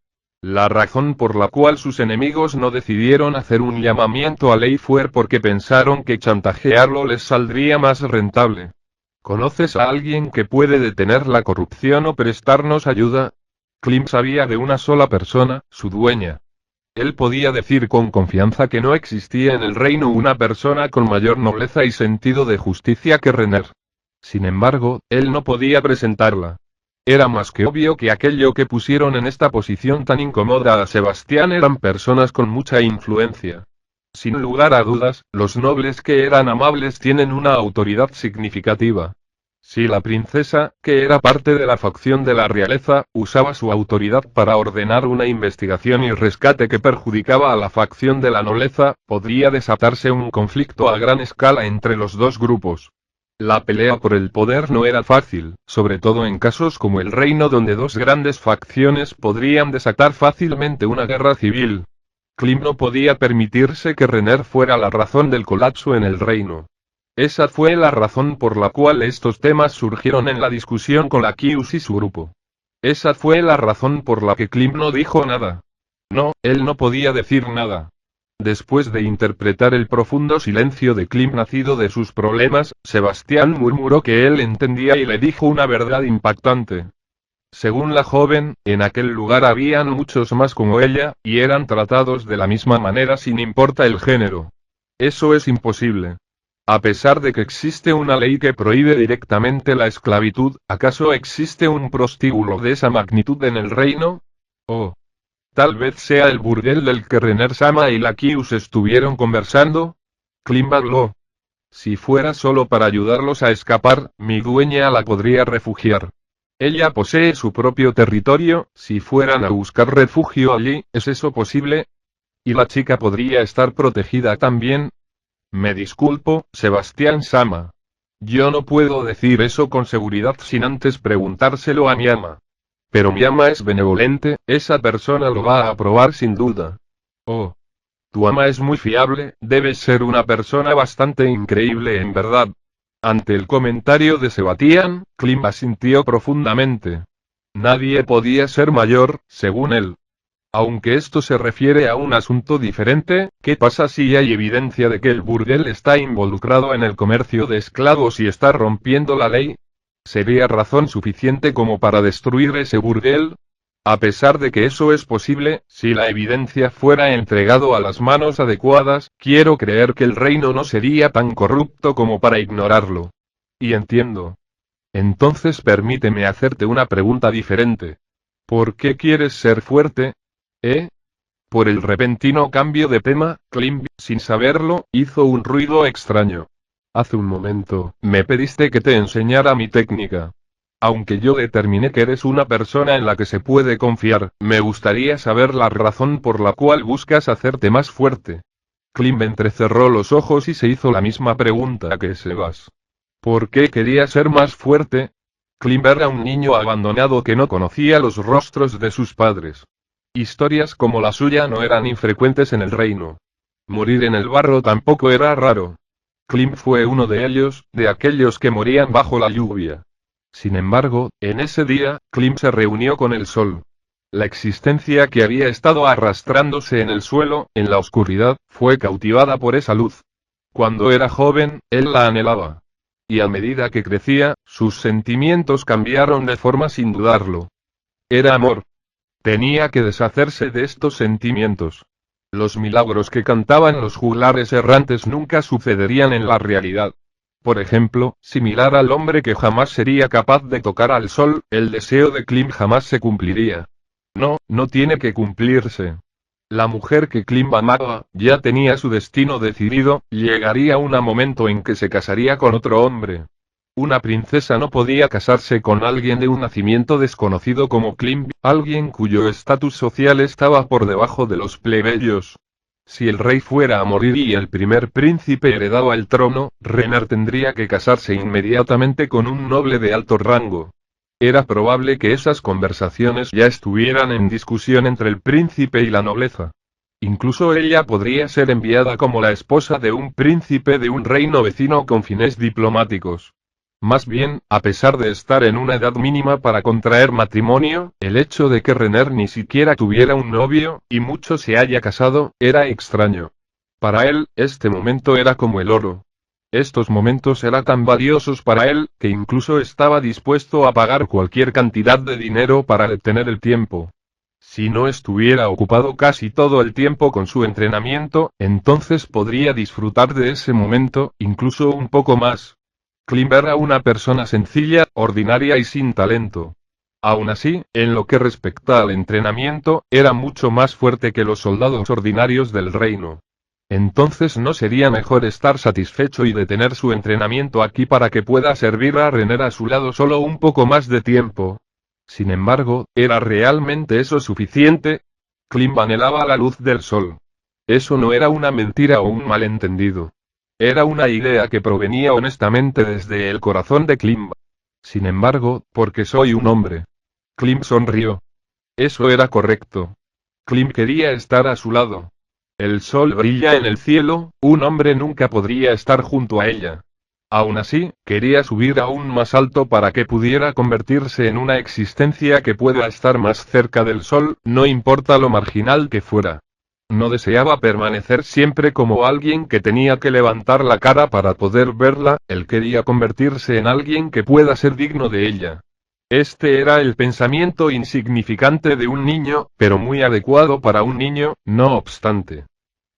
La razón por la cual sus enemigos no decidieron hacer un llamamiento a ley fue porque pensaron que chantajearlo les saldría más rentable. ¿Conoces a alguien que puede detener la corrupción o prestarnos ayuda? Klim sabía de una sola persona, su dueña. Él podía decir con confianza que no existía en el reino una persona con mayor nobleza y sentido de justicia que Renner. Sin embargo, él no podía presentarla. Era más que obvio que aquello que pusieron en esta posición tan incómoda a Sebastián eran personas con mucha influencia. Sin lugar a dudas, los nobles que eran amables tienen una autoridad significativa. Si la princesa, que era parte de la facción de la realeza, usaba su autoridad para ordenar una investigación y rescate que perjudicaba a la facción de la nobleza, podría desatarse un conflicto a gran escala entre los dos grupos. La pelea por el poder no era fácil, sobre todo en casos como el reino donde dos grandes facciones podrían desatar fácilmente una guerra civil. Klim no podía permitirse que Renner fuera la razón del colapso en el reino. Esa fue la razón por la cual estos temas surgieron en la discusión con la Kius y su grupo. Esa fue la razón por la que Klim no dijo nada. No, él no podía decir nada. Después de interpretar el profundo silencio de Klim nacido de sus problemas, Sebastián murmuró que él entendía y le dijo una verdad impactante. Según la joven, en aquel lugar habían muchos más como ella, y eran tratados de la misma manera sin importar el género. Eso es imposible. A pesar de que existe una ley que prohíbe directamente la esclavitud, ¿acaso existe un prostíbulo de esa magnitud en el reino? Oh. Tal vez sea el burdel del que Renner-sama y la Kius estuvieron conversando. Klim habló. Si fuera solo para ayudarlos a escapar, mi dueña la podría refugiar. Ella posee su propio territorio. Si fueran a buscar refugio allí, ¿es eso posible? ¿Y la chica podría estar protegida también? Me disculpo, Sebastián-sama. Yo no puedo decir eso con seguridad sin antes preguntárselo a mi ama. Pero mi ama es benevolente, esa persona lo va a aprobar sin duda. Oh. Tu ama es muy fiable, debes ser una persona bastante increíble en verdad. Ante el comentario de Sebastián, Klim asintió profundamente. Nadie podía ser mayor, según él. Aunque esto se refiere a un asunto diferente, ¿qué pasa si hay evidencia de que el burdel está involucrado en el comercio de esclavos y está rompiendo la ley? ¿Sería razón suficiente como para destruir ese burdel? A pesar de que eso es posible, si la evidencia fuera entregado a las manos adecuadas, quiero creer que el reino no sería tan corrupto como para ignorarlo. Y entiendo. Entonces permíteme hacerte una pregunta diferente. ¿Por qué quieres ser fuerte? ¿Eh? Por el repentino cambio de tema, Klim, sin saberlo, hizo un ruido extraño. Hace un momento, me pediste que te enseñara mi técnica. Aunque yo determiné que eres una persona en la que se puede confiar, me gustaría saber la razón por la cual buscas hacerte más fuerte. Klim entrecerró los ojos y se hizo la misma pregunta que Sebas. ¿Por qué quería ser más fuerte? Klim era un niño abandonado que no conocía los rostros de sus padres. Historias como la suya no eran infrecuentes en el reino. Morir en el barro tampoco era raro. Klim fue uno de ellos, de aquellos que morían bajo la lluvia. Sin embargo, en ese día, Klim se reunió con el sol. La existencia que había estado arrastrándose en el suelo, en la oscuridad, fue cautivada por esa luz. Cuando era joven, él la anhelaba. Y a medida que crecía, sus sentimientos cambiaron de forma sin dudarlo. Era amor. Tenía que deshacerse de estos sentimientos. Los milagros que cantaban los juglares errantes nunca sucederían en la realidad. Por ejemplo, similar al hombre que jamás sería capaz de tocar al sol, el deseo de Klim jamás se cumpliría. No, no tiene que cumplirse. La mujer que Klim amaba, ya tenía su destino decidido, llegaría un momento en que se casaría con otro hombre. Una princesa no podía casarse con alguien de un nacimiento desconocido como Klim, alguien cuyo estatus social estaba por debajo de los plebeyos. Si el rey fuera a morir y el primer príncipe heredaba el trono, Renner tendría que casarse inmediatamente con un noble de alto rango. Era probable que esas conversaciones ya estuvieran en discusión entre el príncipe y la nobleza. Incluso ella podría ser enviada como la esposa de un príncipe de un reino vecino con fines diplomáticos. Más bien, a pesar de estar en una edad mínima para contraer matrimonio, el hecho de que Renner ni siquiera tuviera un novio, y mucho se haya casado, era extraño. Para él, este momento era como el oro. Estos momentos eran tan valiosos para él, que incluso estaba dispuesto a pagar cualquier cantidad de dinero para detener el tiempo. Si no estuviera ocupado casi todo el tiempo con su entrenamiento, entonces podría disfrutar de ese momento, incluso un poco más. Klim era una persona sencilla, ordinaria y sin talento. Aún así, en lo que respecta al entrenamiento, era mucho más fuerte que los soldados ordinarios del reino. Entonces ¿no sería mejor estar satisfecho y detener su entrenamiento aquí para que pueda servir a Renner a su lado solo un poco más de tiempo? Sin embargo, ¿era realmente eso suficiente? Klim anhelaba la luz del sol. Eso no era una mentira o un malentendido. Era una idea que provenía honestamente desde el corazón de Klim. Sin embargo, porque soy un hombre. Klim sonrió. Eso era correcto. Klim quería estar a su lado. El sol brilla en el cielo, un hombre nunca podría estar junto a ella. Aún así, quería subir aún más alto para que pudiera convertirse en una existencia que pueda estar más cerca del sol, no importa lo marginal que fuera. No deseaba permanecer siempre como alguien que tenía que levantar la cara para poder verla, él quería convertirse en alguien que pueda ser digno de ella. Este era el pensamiento insignificante de un niño, pero muy adecuado para un niño, no obstante.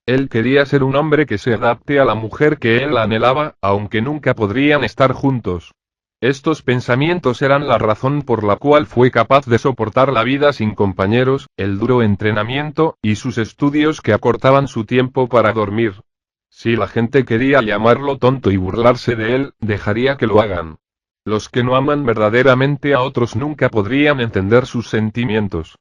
Él quería ser un hombre que se adapte a la mujer que él anhelaba, aunque nunca podrían estar juntos. Estos pensamientos eran la razón por la cual fue capaz de soportar la vida sin compañeros, el duro entrenamiento, y sus estudios que acortaban su tiempo para dormir. Si la gente quería llamarlo tonto y burlarse de él, dejaría que lo hagan. Los que no aman verdaderamente a otros nunca podrían entender sus sentimientos.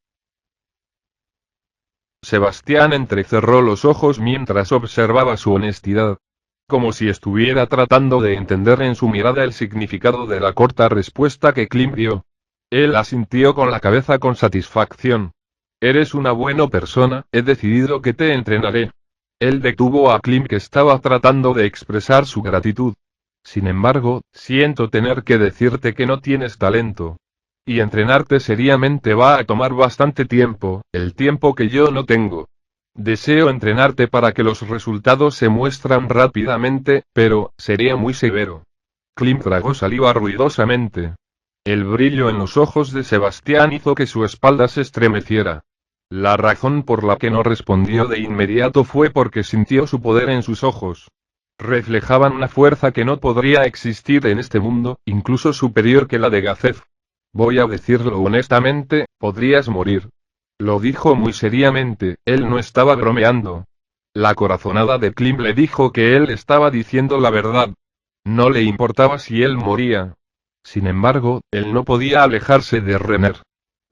Sebastián entrecerró los ojos mientras observaba su honestidad. Como si estuviera tratando de entender en su mirada el significado de la corta respuesta que Klim dio. Él asintió con la cabeza con satisfacción. Eres una buena persona, he decidido que te entrenaré. Él detuvo a Klim que estaba tratando de expresar su gratitud. Sin embargo, siento tener que decirte que no tienes talento. Y entrenarte seriamente va a tomar bastante tiempo, el tiempo que yo no tengo. Deseo entrenarte para que los resultados se muestran rápidamente, pero sería muy severo. Klim tragó saliva ruidosamente. El brillo en los ojos de Sebastián hizo que su espalda se estremeciera. La razón por la que no respondió de inmediato fue porque sintió su poder en sus ojos. Reflejaban una fuerza que no podría existir en este mundo, incluso superior que la de Gazef. Voy a decirlo honestamente, podrías morir. Lo dijo muy seriamente, él no estaba bromeando. La corazonada de Klim le dijo que él estaba diciendo la verdad. No le importaba si él moría. Sin embargo, él no podía alejarse de Renner.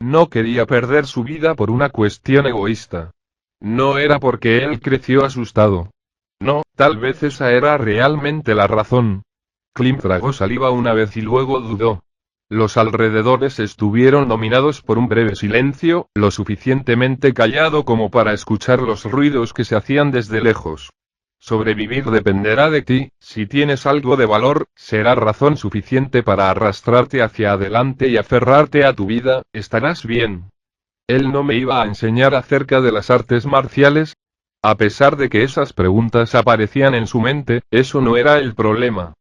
No quería perder su vida por una cuestión egoísta. No era porque él creció asustado. No, tal vez esa era realmente la razón. Klim tragó saliva una vez y luego dudó. Los alrededores estuvieron dominados por un breve silencio, lo suficientemente callado como para escuchar los ruidos que se hacían desde lejos. Sobrevivir dependerá de ti, si tienes algo de valor, será razón suficiente para arrastrarte hacia adelante y aferrarte a tu vida, estarás bien. Él no me iba a enseñar acerca de las artes marciales. A pesar de que esas preguntas aparecían en su mente, eso no era el problema.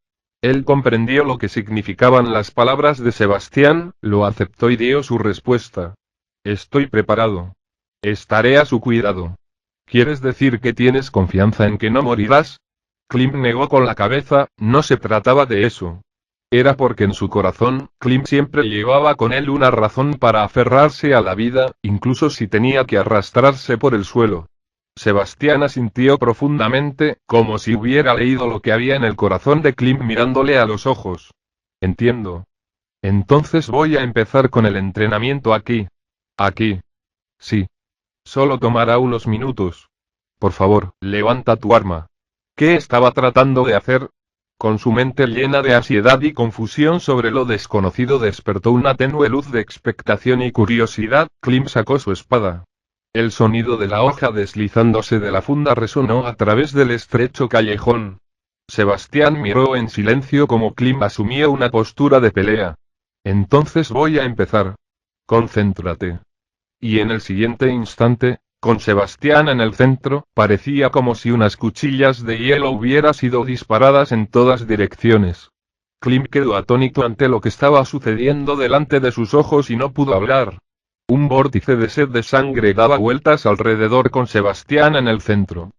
Él comprendió lo que significaban las palabras de Sebastián, lo aceptó y dio su respuesta. Estoy preparado. Estaré a su cuidado. ¿Quieres decir que tienes confianza en que no morirás? Klim negó con la cabeza, no se trataba de eso. Era porque en su corazón, Klim siempre llevaba con él una razón para aferrarse a la vida, incluso si tenía que arrastrarse por el suelo. Sebastián asintió profundamente, como si hubiera leído lo que había en el corazón de Klim mirándole a los ojos. Entiendo. Entonces voy a empezar con el entrenamiento aquí. Aquí. Sí. Solo tomará unos minutos. Por favor, levanta tu arma. ¿Qué estaba tratando de hacer? Con su mente llena de ansiedad y confusión sobre lo desconocido despertó una tenue luz de expectación y curiosidad. Klim sacó su espada. El sonido de la hoja deslizándose de la funda resonó a través del estrecho callejón. Sebastián miró en silencio como Klim asumía una postura de pelea. Entonces voy a empezar. Concéntrate. Y en el siguiente instante, con Sebastián en el centro, parecía como si unas cuchillas de hielo hubieran sido disparadas en todas direcciones. Klim quedó atónito ante lo que estaba sucediendo delante de sus ojos y no pudo hablar. Un vórtice de sed de sangre daba vueltas alrededor con Sebastián en el centro.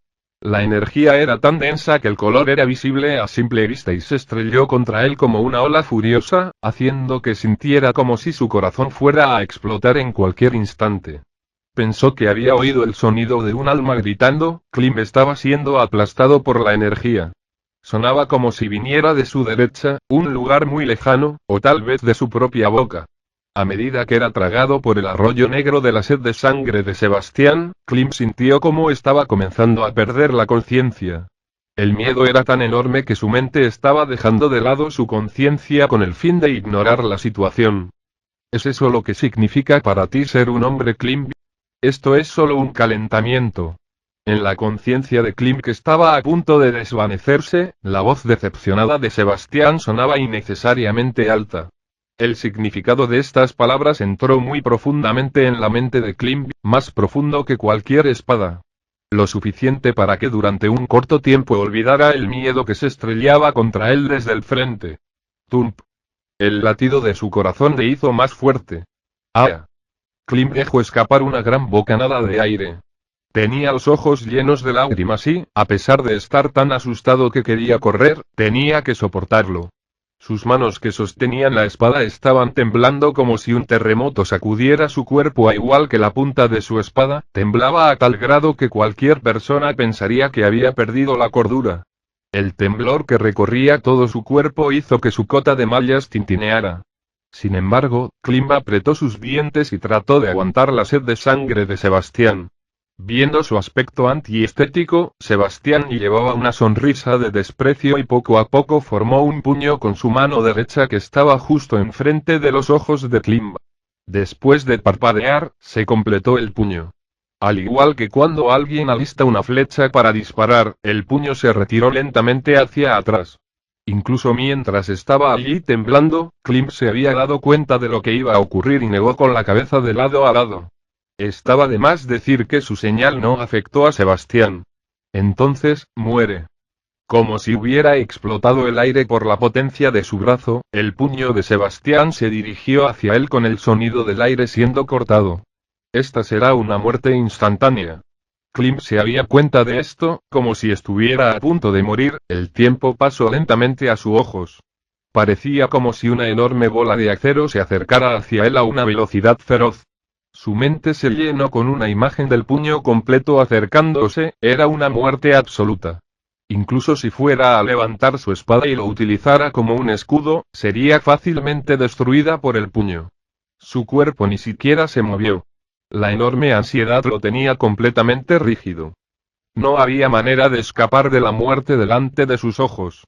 La energía era tan densa que el color era visible a simple vista y se estrelló contra él como una ola furiosa, haciendo que sintiera como si su corazón fuera a explotar en cualquier instante. Pensó que había oído el sonido de un alma gritando. Klim estaba siendo aplastado por la energía. Sonaba como si viniera de su derecha, un lugar muy lejano, o tal vez de su propia boca. A medida que era tragado por el arroyo negro de la sed de sangre de Sebastián, Klim sintió cómo estaba comenzando a perder la conciencia. El miedo era tan enorme que su mente estaba dejando de lado su conciencia con el fin de ignorar la situación. ¿Es eso lo que significa para ti ser un hombre, Klim? Esto es solo un calentamiento. En la conciencia de Klim, que estaba a punto de desvanecerse, la voz decepcionada de Sebastián sonaba innecesariamente alta. El significado de estas palabras entró muy profundamente en la mente de Klim, más profundo que cualquier espada. Lo suficiente para que durante un corto tiempo olvidara el miedo que se estrellaba contra él desde el frente. Tump. El latido de su corazón le hizo más fuerte. ¡Ah! Klim dejó escapar una gran bocanada de aire. Tenía los ojos llenos de lágrimas y, a pesar de estar tan asustado que quería correr, tenía que soportarlo. Sus manos que sostenían la espada estaban temblando como si un terremoto sacudiera su cuerpo, a igual que la punta de su espada, temblaba a tal grado que cualquier persona pensaría que había perdido la cordura. El temblor que recorría todo su cuerpo hizo que su cota de mallas tintineara. Sin embargo, Klim apretó sus dientes y trató de aguantar la sed de sangre de Sebastián. Viendo su aspecto antiestético, Sebastián llevaba una sonrisa de desprecio y poco a poco formó un puño con su mano derecha que estaba justo enfrente de los ojos de Klim. Después de parpadear, se completó el puño. Al igual que cuando alguien alista una flecha para disparar, el puño se retiró lentamente hacia atrás. Incluso mientras estaba allí temblando, Klim se había dado cuenta de lo que iba a ocurrir y negó con la cabeza de lado a lado. Estaba de más decir que su señal no afectó a Sebastián. Entonces, muere. Como si hubiera explotado el aire por la potencia de su brazo, el puño de Sebastián se dirigió hacia él con el sonido del aire siendo cortado. Esta será una muerte instantánea. Klim se había cuenta de esto, como si estuviera a punto de morir. El tiempo pasó lentamente a sus ojos. Parecía como si una enorme bola de acero se acercara hacia él a una velocidad feroz. Su mente se llenó con una imagen del puño completo acercándose, era una muerte absoluta. Incluso si fuera a levantar su espada y lo utilizara como un escudo, sería fácilmente destruida por el puño. Su cuerpo ni siquiera se movió. La enorme ansiedad lo tenía completamente rígido. No había manera de escapar de la muerte delante de sus ojos.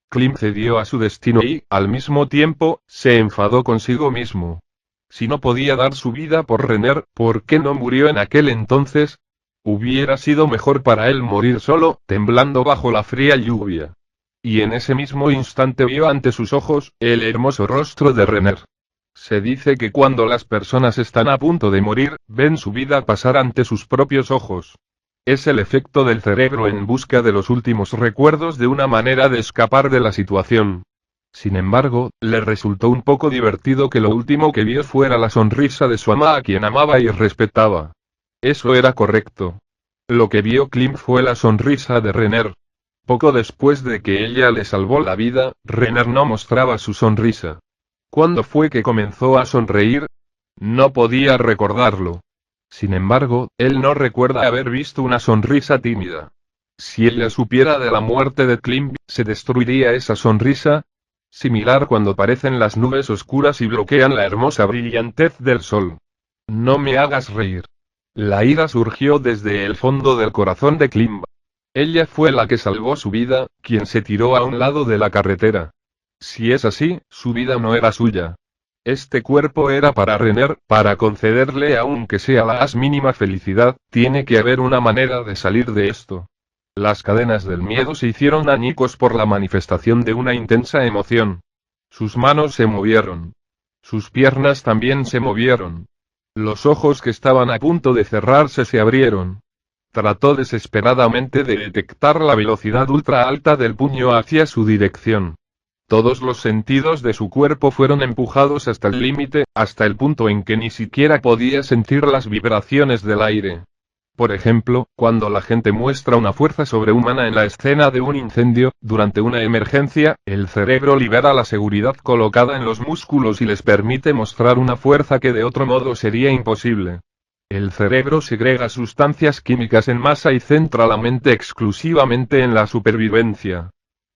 Klim cedió a su destino y, al mismo tiempo, se enfadó consigo mismo. Si no podía dar su vida por Renner, ¿por qué no murió en aquel entonces? Hubiera sido mejor para él morir solo, temblando bajo la fría lluvia. Y en ese mismo instante vio ante sus ojos, el hermoso rostro de Renner. Se dice que cuando las personas están a punto de morir, ven su vida pasar ante sus propios ojos. Es el efecto del cerebro en busca de los últimos recuerdos de una manera de escapar de la situación. Sin embargo, le resultó un poco divertido que lo último que vio fuera la sonrisa de su ama a quien amaba y respetaba. Eso era correcto. Lo que vio Klim fue la sonrisa de Renner. Poco después de que ella le salvó la vida, Renner no mostraba su sonrisa. ¿Cuándo fue que comenzó a sonreír? No podía recordarlo. Sin embargo, él no recuerda haber visto una sonrisa tímida. Si ella supiera de la muerte de Klim, ¿se destruiría esa sonrisa? Similar cuando aparecen las nubes oscuras y bloquean la hermosa brillantez del sol. No me hagas reír. La ira surgió desde el fondo del corazón de Klim. Ella fue la que salvó su vida, quien se tiró a un lado de la carretera. Si es así, su vida no era suya. Este cuerpo era para Renner, para concederle aunque sea la más mínima felicidad, tiene que haber una manera de salir de esto. Las cadenas del miedo se hicieron añicos por la manifestación de una intensa emoción. Sus manos se movieron. Sus piernas también se movieron. Los ojos que estaban a punto de cerrarse se abrieron. Trató desesperadamente de detectar la velocidad ultra alta del puño hacia su dirección. Todos los sentidos de su cuerpo fueron empujados hasta el límite, hasta el punto en que ni siquiera podía sentir las vibraciones del aire. Por ejemplo, cuando la gente muestra una fuerza sobrehumana en la escena de un incendio, durante una emergencia, el cerebro libera la seguridad colocada en los músculos y les permite mostrar una fuerza que de otro modo sería imposible. El cerebro segrega sustancias químicas en masa y centra la mente exclusivamente en la supervivencia.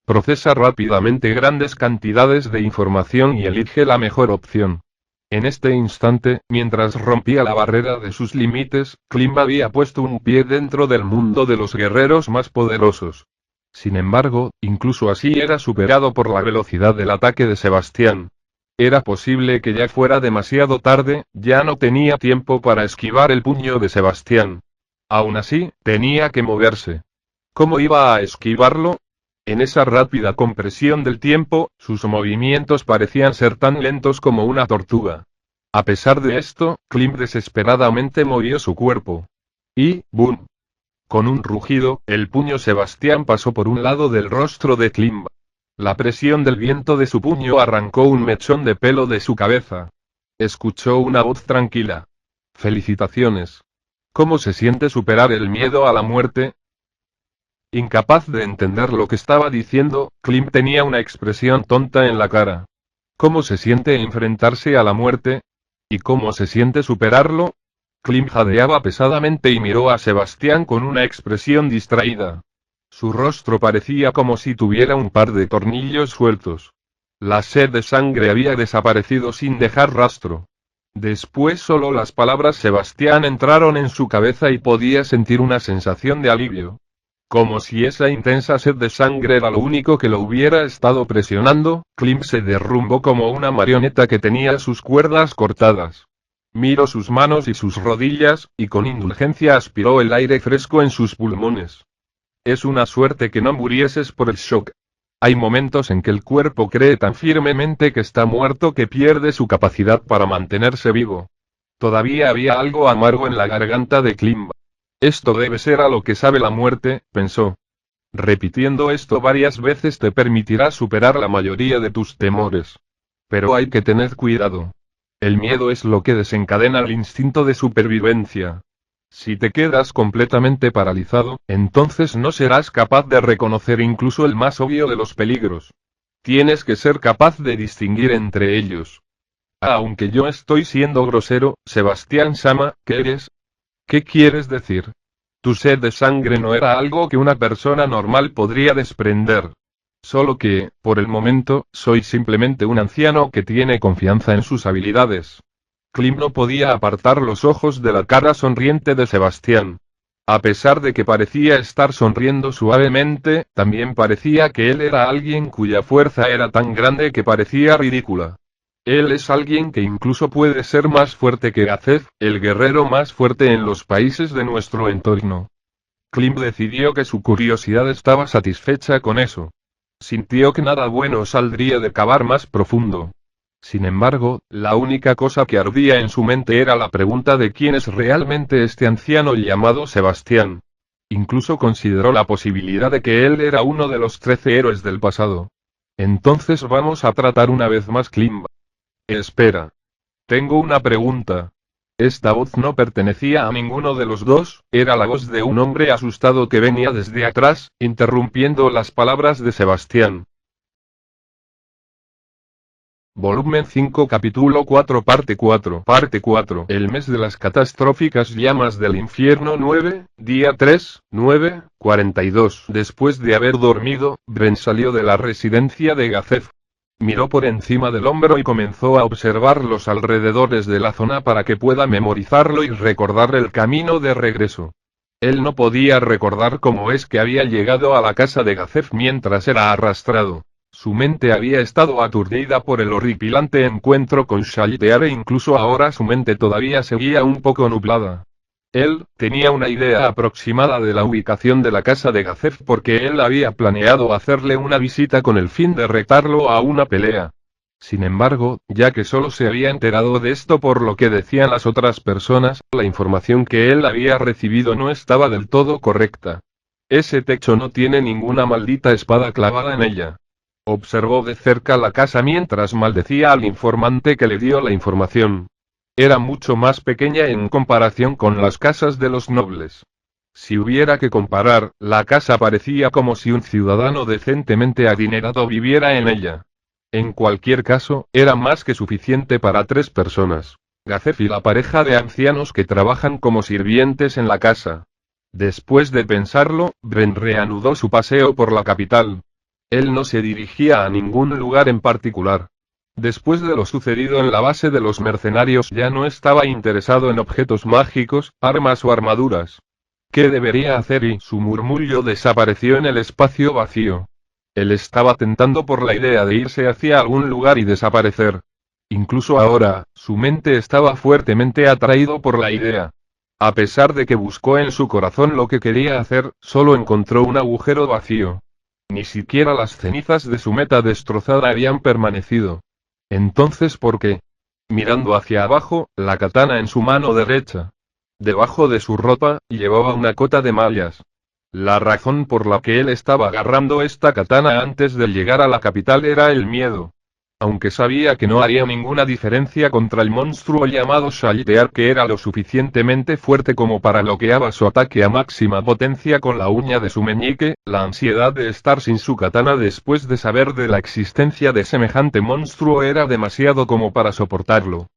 Procesa rápidamente grandes cantidades de información y elige la mejor opción. En este instante, mientras rompía la barrera de sus límites, Klim había puesto un pie dentro del mundo de los guerreros más poderosos. Sin embargo, incluso así era superado por la velocidad del ataque de Sebastián. Era posible que ya fuera demasiado tarde, ya no tenía tiempo para esquivar el puño de Sebastián. Aún así, tenía que moverse. ¿Cómo iba a esquivarlo? En esa rápida compresión del tiempo, sus movimientos parecían ser tan lentos como una tortuga. A pesar de esto, Klim desesperadamente movió su cuerpo. Y, ¡boom! Con un rugido, el puño Sebastián pasó por un lado del rostro de Klim. La presión del viento de su puño arrancó un mechón de pelo de su cabeza. Escuchó una voz tranquila. Felicitaciones. ¿Cómo se siente superar el miedo a la muerte? Incapaz de entender lo que estaba diciendo, Klim tenía una expresión tonta en la cara. ¿Cómo se siente enfrentarse a la muerte? ¿Y cómo se siente superarlo? Klim jadeaba pesadamente y miró a Sebastián con una expresión distraída. Su rostro parecía como si tuviera un par de tornillos sueltos. La sed de sangre había desaparecido sin dejar rastro. Después solo las palabras Sebastián entraron en su cabeza y podía sentir una sensación de alivio. Como si esa intensa sed de sangre era lo único que lo hubiera estado presionando, Klim se derrumbó como una marioneta que tenía sus cuerdas cortadas. Miró sus manos y sus rodillas, y con indulgencia aspiró el aire fresco en sus pulmones. Es una suerte que no murieses por el shock. Hay momentos en que el cuerpo cree tan firmemente que está muerto que pierde su capacidad para mantenerse vivo. Todavía había algo amargo en la garganta de Klim. Esto debe ser a lo que sabe la muerte, pensó. Repitiendo esto varias veces te permitirá superar la mayoría de tus temores. Pero hay que tener cuidado. El miedo es lo que desencadena el instinto de supervivencia. Si te quedas completamente paralizado, entonces no serás capaz de reconocer incluso el más obvio de los peligros. Tienes que ser capaz de distinguir entre ellos. Aunque yo estoy siendo grosero, Sebastián Sama, ¿qué eres? ¿Qué quieres decir? Tu sed de sangre no era algo que una persona normal podría desprender. Solo que, por el momento, soy simplemente un anciano que tiene confianza en sus habilidades. Klim no podía apartar los ojos de la cara sonriente de Sebastián. A pesar de que parecía estar sonriendo suavemente, también parecía que él era alguien cuya fuerza era tan grande que parecía ridícula. Él es alguien que incluso puede ser más fuerte que Gazef, el guerrero más fuerte en los países de nuestro entorno. Klim decidió que su curiosidad estaba satisfecha con eso. Sintió que nada bueno saldría de cavar más profundo. Sin embargo, la única cosa que ardía en su mente era la pregunta de quién es realmente este anciano llamado Sebastián. Incluso consideró la posibilidad de que él era uno de los 13 héroes del pasado. Entonces vamos a tratar una vez más Klim. Espera. Tengo una pregunta. Esta voz no pertenecía a ninguno de los dos, era la voz de un hombre asustado que venía desde atrás, interrumpiendo las palabras de Sebastián. Volumen 5 Capítulo 4 Parte 4 Parte 4 El mes de las catastróficas llamas del infierno 9, día 3, 9, 42 Después de haber dormido, Bren salió de la residencia de Gazef. Miró por encima del hombro y comenzó a observar los alrededores de la zona para que pueda memorizarlo y recordar el camino de regreso. Él no podía recordar cómo es que había llegado a la casa de Gazef mientras era arrastrado. Su mente había estado aturdida por el horripilante encuentro con Shaltear e incluso ahora su mente todavía seguía un poco nublada. Él tenía una idea aproximada de la ubicación de la casa de Gazef porque él había planeado hacerle una visita con el fin de retarlo a una pelea. Sin embargo, ya que solo se había enterado de esto por lo que decían las otras personas, la información que él había recibido no estaba del todo correcta. Ese techo no tiene ninguna maldita espada clavada en ella. Observó de cerca la casa mientras maldecía al informante que le dio la información. Era mucho más pequeña en comparación con las casas de los nobles. Si hubiera que comparar, la casa parecía como si un ciudadano decentemente adinerado viviera en ella. En cualquier caso, era más que suficiente para 3 personas. Gazef y la pareja de ancianos que trabajan como sirvientes en la casa. Después de pensarlo, Bren reanudó su paseo por la capital. Él no se dirigía a ningún lugar en particular. Después de lo sucedido en la base de los mercenarios ya no estaba interesado en objetos mágicos, armas o armaduras. ¿Qué debería hacer? Y su murmullo desapareció en el espacio vacío. Él estaba tentando por la idea de irse hacia algún lugar y desaparecer. Incluso ahora, su mente estaba fuertemente atraído por la idea. A pesar de que buscó en su corazón lo que quería hacer, solo encontró un agujero vacío. Ni siquiera las cenizas de su meta destrozada habían permanecido. Entonces, ¿por qué? Mirando hacia abajo, la katana en su mano derecha. Debajo de su ropa, llevaba una cota de mallas. La razón por la que él estaba agarrando esta katana antes de llegar a la capital era el miedo. Aunque sabía que no haría ninguna diferencia contra el monstruo llamado Shaltear, que era lo suficientemente fuerte como para bloquear su ataque a máxima potencia con la uña de su meñique, la ansiedad de estar sin su katana después de saber de la existencia de semejante monstruo era demasiado como para soportarlo.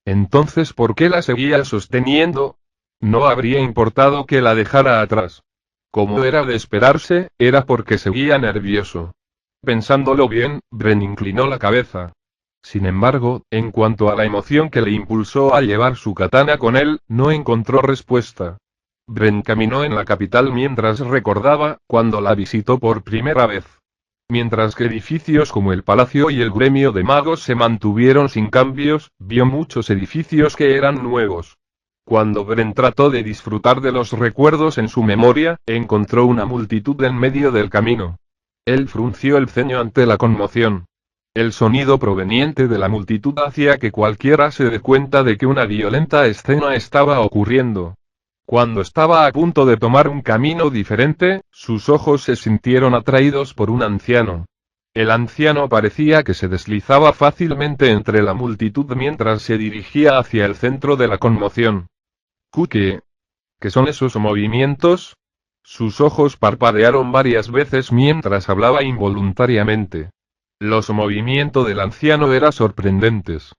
Entonces, ¿por qué la seguía sosteniendo? No habría importado que la dejara atrás. Como era de esperarse, era porque seguía nervioso. Pensándolo bien, Bren inclinó la cabeza. Sin embargo, en cuanto a la emoción que le impulsó a llevar su katana con él, no encontró respuesta. Bren caminó en la capital mientras recordaba cuando la visitó por primera vez. Mientras que edificios como el Palacio y el Gremio de Magos se mantuvieron sin cambios, vio muchos edificios que eran nuevos. Cuando Bren trató de disfrutar de los recuerdos en su memoria, encontró una multitud en medio del camino. Él frunció el ceño ante la conmoción. El sonido proveniente de la multitud hacía que cualquiera se dé cuenta de que una violenta escena estaba ocurriendo. Cuando estaba a punto de tomar un camino diferente, sus ojos se sintieron atraídos por un anciano. El anciano parecía que se deslizaba fácilmente entre la multitud mientras se dirigía hacia el centro de la conmoción. ¿Qué son esos movimientos? Sus ojos parpadearon varias veces mientras hablaba involuntariamente. Los movimientos del anciano eran sorprendentes.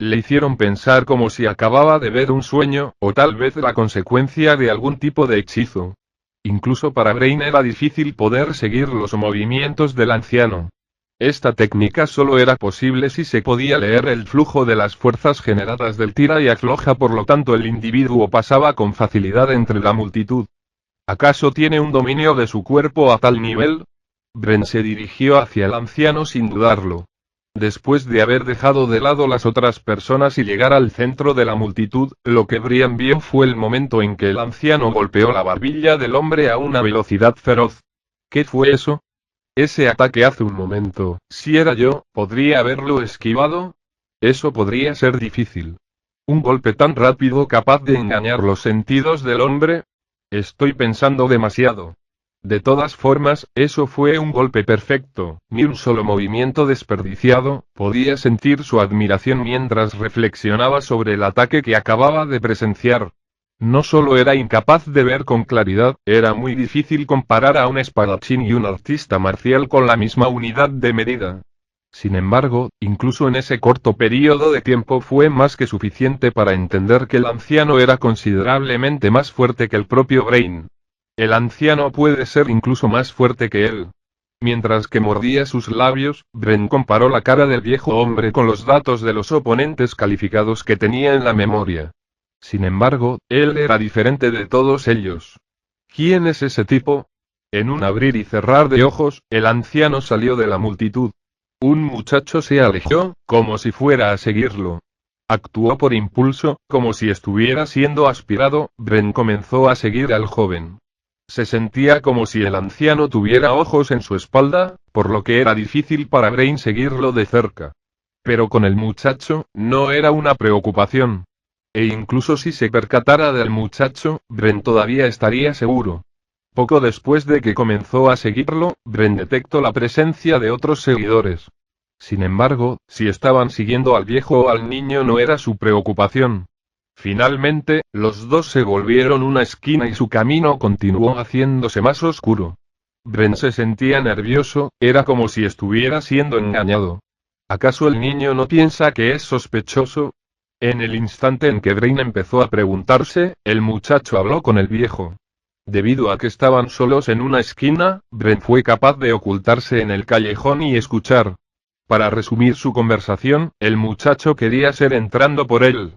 Le hicieron pensar como si acababa de ver un sueño, o tal vez la consecuencia de algún tipo de hechizo. Incluso para Brain era difícil poder seguir los movimientos del anciano. Esta técnica solo era posible si se podía leer el flujo de las fuerzas generadas del tira y afloja, por lo tanto el individuo pasaba con facilidad entre la multitud. ¿Acaso tiene un dominio de su cuerpo a tal nivel? Bren se dirigió hacia el anciano sin dudarlo. Después de haber dejado de lado las otras personas y llegar al centro de la multitud, lo que Brian vio fue el momento en que el anciano golpeó la barbilla del hombre a una velocidad feroz. ¿Qué fue eso? Ese ataque hace un momento, si era yo, ¿podría haberlo esquivado? Eso podría ser difícil. ¿Un golpe tan rápido capaz de engañar los sentidos del hombre? Estoy pensando demasiado. De todas formas, eso fue un golpe perfecto, ni un solo movimiento desperdiciado. Podía sentir su admiración mientras reflexionaba sobre el ataque que acababa de presenciar. No solo era incapaz de ver con claridad, era muy difícil comparar a un espadachín y un artista marcial con la misma unidad de medida. Sin embargo, incluso en ese corto periodo de tiempo fue más que suficiente para entender que el anciano era considerablemente más fuerte que el propio Brain. El anciano puede ser incluso más fuerte que él. Mientras que mordía sus labios, Bren comparó la cara del viejo hombre con los datos de los oponentes calificados que tenía en la memoria. Sin embargo, él era diferente de todos ellos. ¿Quién es ese tipo? En un abrir y cerrar de ojos, el anciano salió de la multitud. Un muchacho se alejó, como si fuera a seguirlo. Actuó por impulso, como si estuviera siendo aspirado. Bren comenzó a seguir al joven. Se sentía como si el anciano tuviera ojos en su espalda, por lo que era difícil para Brain seguirlo de cerca. Pero con el muchacho, no era una preocupación. E incluso si se percatara del muchacho, Bren todavía estaría seguro. Poco después de que comenzó a seguirlo, Bren detectó la presencia de otros seguidores. Sin embargo, si estaban siguiendo al viejo o al niño no era su preocupación. Finalmente, los dos se volvieron una esquina y su camino continuó haciéndose más oscuro. Bren se sentía nervioso, era como si estuviera siendo engañado. ¿Acaso el niño no piensa que es sospechoso? En el instante en que Brain empezó a preguntarse, el muchacho habló con el viejo. Debido a que estaban solos en una esquina, Bren fue capaz de ocultarse en el callejón y escuchar. Para resumir su conversación, el muchacho quería ser entrando por él.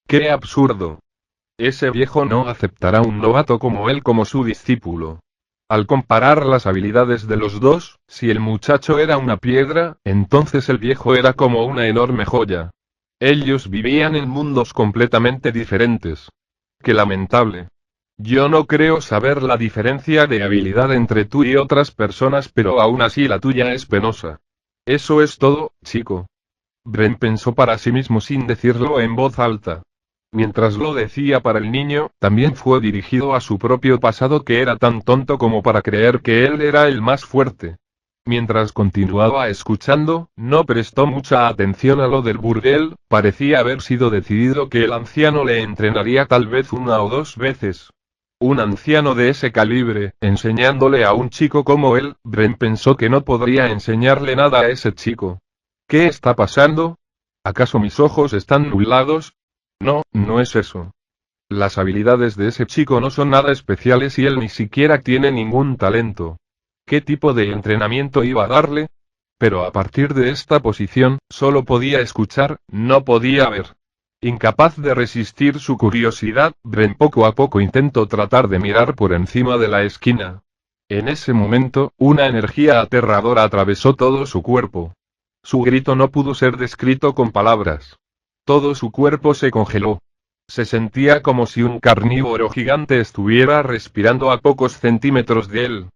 ¡Qué absurdo! Ese viejo no aceptará un novato como él como su discípulo. Al comparar las habilidades de los dos, si el muchacho era una piedra, entonces el viejo era como una enorme joya. Ellos vivían en mundos completamente diferentes. ¡Qué lamentable! Yo no creo saber la diferencia de habilidad entre tú y otras personas, pero aún así la tuya es penosa. Eso es todo, chico. Bren pensó para sí mismo sin decirlo en voz alta. Mientras lo decía para el niño, también fue dirigido a su propio pasado, que era tan tonto como para creer que él era el más fuerte. Mientras continuaba escuchando, no prestó mucha atención a lo del burdel. Parecía haber sido decidido que el anciano le entrenaría tal vez una o dos veces. Un anciano de ese calibre, enseñándole a un chico como él. Bren pensó que no podría enseñarle nada a ese chico. ¿Qué está pasando? ¿Acaso mis ojos están nublados? No, no es eso. Las habilidades de ese chico no son nada especiales y él ni siquiera tiene ningún talento. ¿Qué tipo de entrenamiento iba a darle? Pero a partir de esta posición, solo podía escuchar, no podía ver. Incapaz de resistir su curiosidad, Bren poco a poco intentó tratar de mirar por encima de la esquina. En ese momento, una energía aterradora atravesó todo su cuerpo. Su grito no pudo ser descrito con palabras. Todo su cuerpo se congeló. Se sentía como si un carnívoro gigante estuviera respirando a pocos centímetros de él.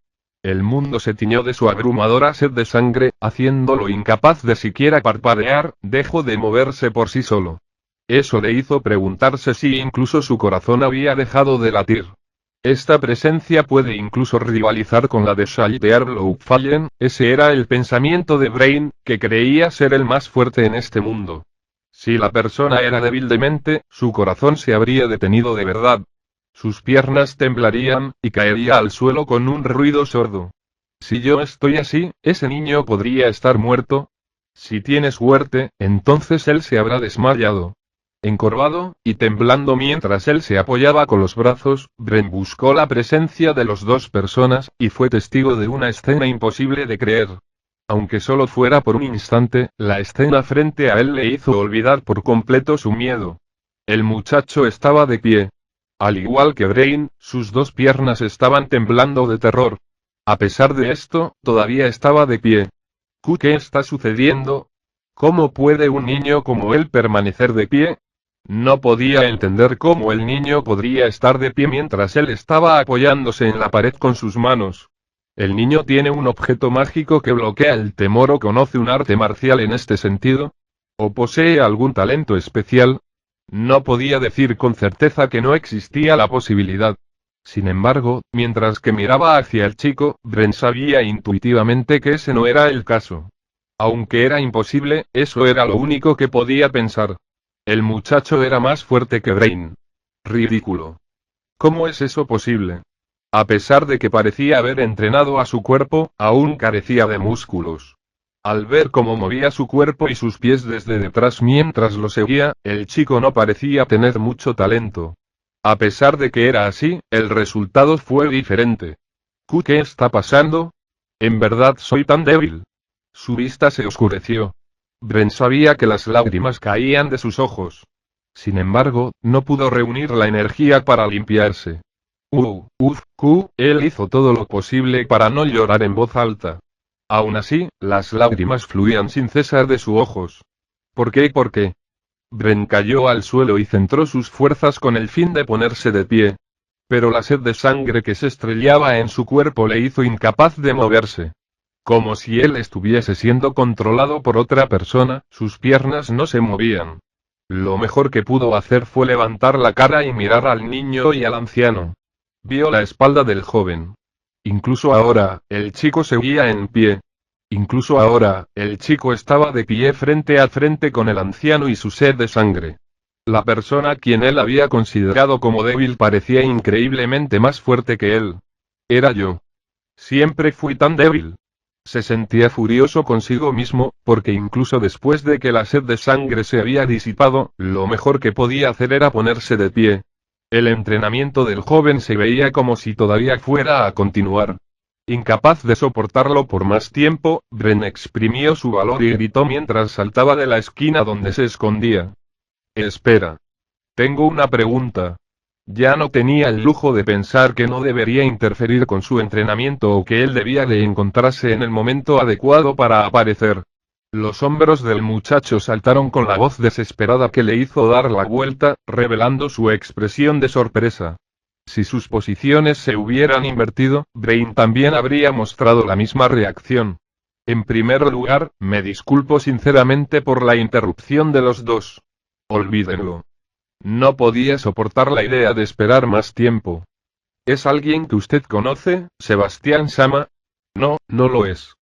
El mundo se tiñó de su abrumadora sed de sangre, haciéndolo incapaz de siquiera parpadear. Dejó de moverse por sí solo. Eso le hizo preguntarse si incluso su corazón había dejado de latir. Esta presencia puede incluso rivalizar con la de Fallen. Ese era el pensamiento de Brain, que creía ser el más fuerte en este mundo. Si la persona era débil de mente, su corazón se habría detenido de verdad. Sus piernas temblarían, y caería al suelo con un ruido sordo. Si yo estoy así, ¿ese niño podría estar muerto? Si tiene suerte, entonces él se habrá desmayado. Encorvado, y temblando mientras él se apoyaba con los brazos, Bren buscó la presencia de las dos personas, y fue testigo de una escena imposible de creer. Aunque solo fuera por un instante, la escena frente a él le hizo olvidar por completo su miedo. El muchacho estaba de pie. Al igual que Brain, sus dos piernas estaban temblando de terror. A pesar de esto, todavía estaba de pie. ¿Qué está sucediendo? ¿Cómo puede un niño como él permanecer de pie? No podía entender cómo el niño podría estar de pie mientras él estaba apoyándose en la pared con sus manos. ¿El niño tiene un objeto mágico que bloquea el temor o conoce un arte marcial en este sentido? ¿O posee algún talento especial? No podía decir con certeza que no existía la posibilidad. Sin embargo, mientras que miraba hacia el chico, Bren sabía intuitivamente que ese no era el caso. Aunque era imposible, eso era lo único que podía pensar. El muchacho era más fuerte que Brain. Ridículo. ¿Cómo es eso posible? A pesar de que parecía haber entrenado a su cuerpo, aún carecía de músculos. Al ver cómo movía su cuerpo y sus pies desde detrás mientras lo seguía, el chico no parecía tener mucho talento. A pesar de que era así, el resultado fue diferente. ¿Qué está pasando? ¿En verdad soy tan débil? Su vista se oscureció. Bren sabía que las lágrimas caían de sus ojos. Sin embargo, no pudo reunir la energía para limpiarse. Él hizo todo lo posible para no llorar en voz alta. Aún así, las lágrimas fluían sin cesar de sus ojos. ¿Por qué? ¿Por qué? Bren cayó al suelo y centró sus fuerzas con el fin de ponerse de pie. Pero la sed de sangre que se estrellaba en su cuerpo le hizo incapaz de moverse. Como si él estuviese siendo controlado por otra persona, sus piernas no se movían. Lo mejor que pudo hacer fue levantar la cara y mirar al niño y al anciano. Vio la espalda del joven. Incluso ahora, el chico seguía en pie. Incluso ahora, el chico estaba de pie frente a frente con el anciano y su sed de sangre. La persona a quien él había considerado como débil parecía increíblemente más fuerte que él. Era yo. Siempre fui tan débil. Se sentía furioso consigo mismo, porque incluso después de que la sed de sangre se había disipado, lo mejor que podía hacer era ponerse de pie. El entrenamiento del joven se veía como si todavía fuera a continuar. Incapaz de soportarlo por más tiempo, Bren exprimió su valor y gritó mientras saltaba de la esquina donde se escondía. Espera. Tengo una pregunta. Ya no tenía el lujo de pensar que no debería interferir con su entrenamiento o que él debía de encontrarse en el momento adecuado para aparecer. Los hombros del muchacho saltaron con la voz desesperada que le hizo dar la vuelta, revelando su expresión de sorpresa. Si sus posiciones se hubieran invertido, Brain también habría mostrado la misma reacción. En primer lugar, me disculpo sinceramente por la interrupción de los dos. Olvídenlo. No podía soportar la idea de esperar más tiempo. ¿Es alguien que usted conoce, Sebastián Sama? No, no lo es.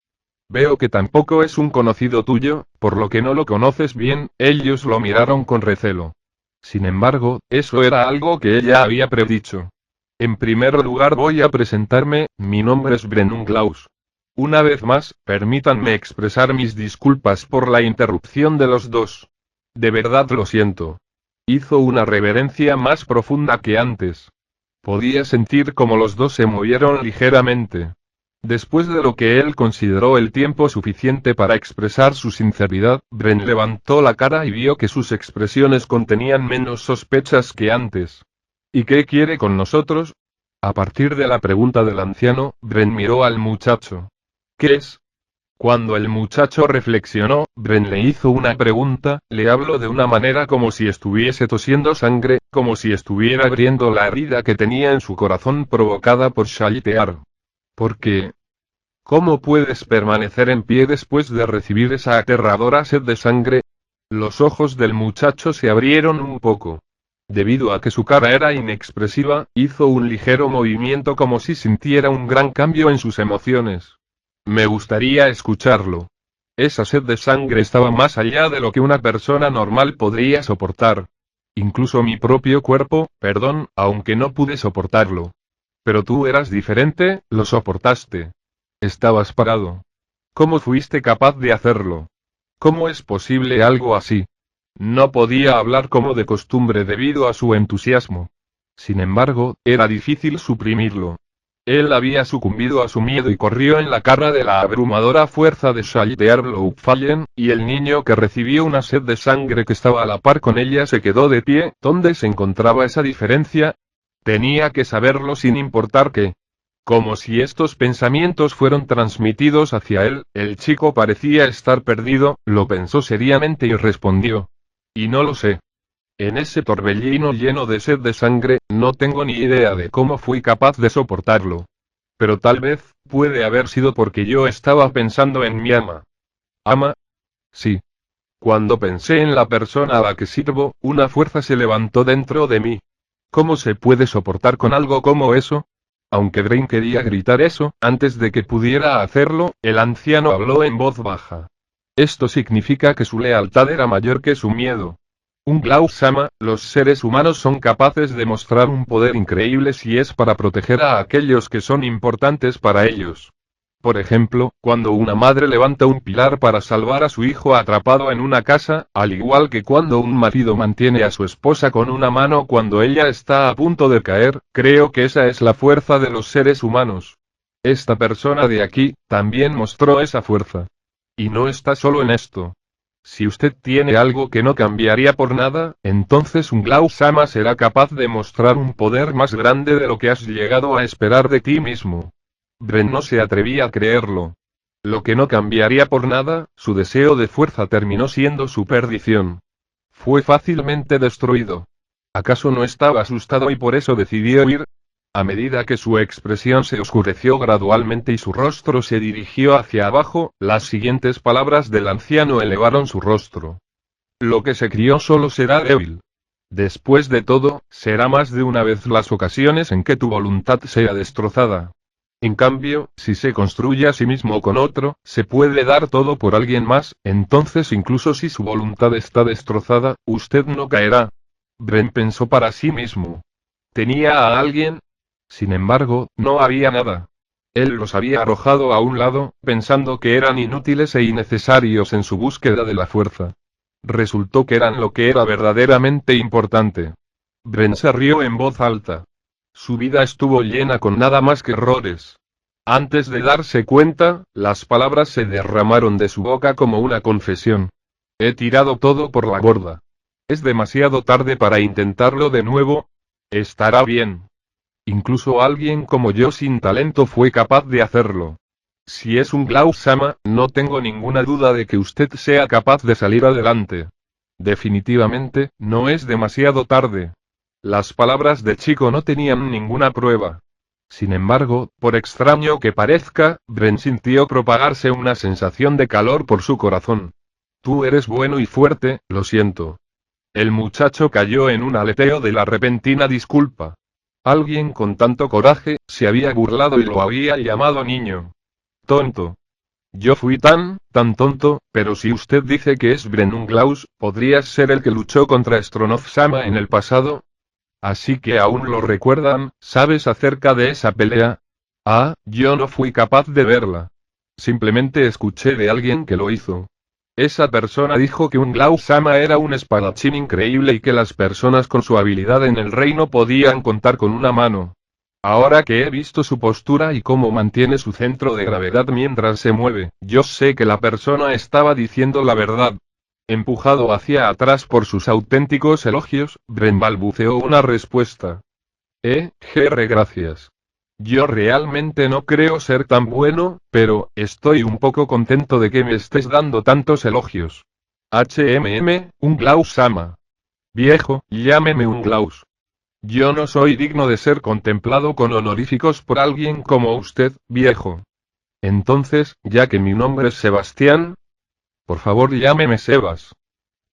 Veo que tampoco es un conocido tuyo, por lo que no lo conoces bien. Ellos lo miraron con recelo. Sin embargo, eso era algo que ella había predicho. En primer lugar voy a presentarme, mi nombre es Brennan Klaus. Una vez más, permítanme expresar mis disculpas por la interrupción de los dos. De verdad lo siento. Hizo una reverencia más profunda que antes. Podía sentir como los dos se movieron ligeramente. Después de lo que él consideró el tiempo suficiente para expresar su sinceridad, Bren levantó la cara y vio que sus expresiones contenían menos sospechas que antes. ¿Y qué quiere con nosotros? A partir de la pregunta del anciano, Bren miró al muchacho. ¿Qué es? Cuando el muchacho reflexionó, Bren le hizo una pregunta, le habló de una manera como si estuviese tosiendo sangre, como si estuviera abriendo la herida que tenía en su corazón provocada por Shaltear. ¿Por qué? ¿Cómo puedes permanecer en pie después de recibir esa aterradora sed de sangre? Los ojos del muchacho se abrieron un poco. Debido a que su cara era inexpresiva, hizo un ligero movimiento como si sintiera un gran cambio en sus emociones. Me gustaría escucharlo. Esa sed de sangre estaba más allá de lo que una persona normal podría soportar. Incluso mi propio cuerpo, perdón, aunque no pude soportarlo. Pero tú eras diferente, lo soportaste. Estabas parado. ¿Cómo fuiste capaz de hacerlo? ¿Cómo es posible algo así? No podía hablar como de costumbre debido a su entusiasmo. Sin embargo, era difícil suprimirlo. Él había sucumbido a su miedo y corrió en la cara de la abrumadora fuerza de Fallen, y el niño que recibió una sed de sangre que estaba a la par con ella se quedó de pie. ¿Dónde se encontraba esa diferencia? Tenía que saberlo sin importar qué. Como si estos pensamientos fueron transmitidos hacia él, el chico parecía estar perdido, lo pensó seriamente y respondió. Y no lo sé. En ese torbellino lleno de sed de sangre, no tengo ni idea de cómo fui capaz de soportarlo. Pero tal vez, puede haber sido porque yo estaba pensando en mi ama. ¿Ama? Sí. Cuando pensé en la persona a la que sirvo, una fuerza se levantó dentro de mí. ¿Cómo se puede soportar con algo como eso? Aunque Brain quería gritar eso, antes de que pudiera hacerlo, el anciano habló en voz baja. Esto significa que su lealtad era mayor que su miedo. Un Glaus-sama, los seres humanos son capaces de mostrar un poder increíble si es para proteger a aquellos que son importantes para ellos. Por ejemplo, cuando una madre levanta un pilar para salvar a su hijo atrapado en una casa, al igual que cuando un marido mantiene a su esposa con una mano cuando ella está a punto de caer, creo que esa es la fuerza de los seres humanos. Esta persona de aquí, también mostró esa fuerza. Y no está solo en esto. Si usted tiene algo que no cambiaría por nada, entonces un Glaus-sama será capaz de mostrar un poder más grande de lo que has llegado a esperar de ti mismo. Bren no se atrevía a creerlo. Lo que no cambiaría por nada, su deseo de fuerza terminó siendo su perdición. Fue fácilmente destruido. ¿Acaso no estaba asustado y por eso decidió huir? A medida que su expresión se oscureció gradualmente y su rostro se dirigió hacia abajo, las siguientes palabras del anciano elevaron su rostro. Lo que se crió solo será débil. Después de todo, será más de una vez las ocasiones en que tu voluntad sea destrozada. En cambio, si se construye a sí mismo con otro, se puede dar todo por alguien más, entonces incluso si su voluntad está destrozada, usted no caerá. Bren pensó para sí mismo. ¿Tenía a alguien? Sin embargo, no había nada. Él los había arrojado a un lado, pensando que eran inútiles e innecesarios en su búsqueda de la fuerza. Resultó que eran lo que era verdaderamente importante. Bren se rió en voz alta. Su vida estuvo llena con nada más que errores. Antes de darse cuenta, las palabras se derramaron de su boca como una confesión. He tirado todo por la borda. Es demasiado tarde para intentarlo de nuevo. Estará bien. Incluso alguien como yo sin talento fue capaz de hacerlo. Si es un Glaus-sama, no tengo ninguna duda de que usted sea capaz de salir adelante. Definitivamente, no es demasiado tarde. Las palabras de chico no tenían ninguna prueba. Sin embargo, por extraño que parezca, Bren sintió propagarse una sensación de calor por su corazón. Tú eres bueno y fuerte, lo siento. El muchacho cayó en un aleteo de la repentina disculpa. Alguien con tanto coraje, se había burlado y lo había llamado niño. Tonto. Yo fui tan tonto, pero si usted dice que es Brenunglaus, ¿podrías ser el que luchó contra Stronov-sama en el pasado? Así que aún lo recuerdan, ¿sabes acerca de esa pelea? Ah, yo no fui capaz de verla. Simplemente escuché de alguien que lo hizo. Esa persona dijo que un Glaus-sama era un espadachín increíble y que las personas con su habilidad en el reino podían contar con una mano. Ahora que he visto su postura y cómo mantiene su centro de gravedad mientras se mueve, yo sé que la persona estaba diciendo la verdad. Empujado hacia atrás por sus auténticos elogios, Bren balbuceó una respuesta. Gracias. Yo realmente no creo ser tan bueno, pero estoy un poco contento de que me estés dando tantos elogios. un Glaus-sama. Viejo, llámeme un Glaus. Yo no soy digno de ser contemplado con honoríficos por alguien como usted, viejo. Entonces, ya que mi nombre es Sebastián, por favor llámeme Sebas.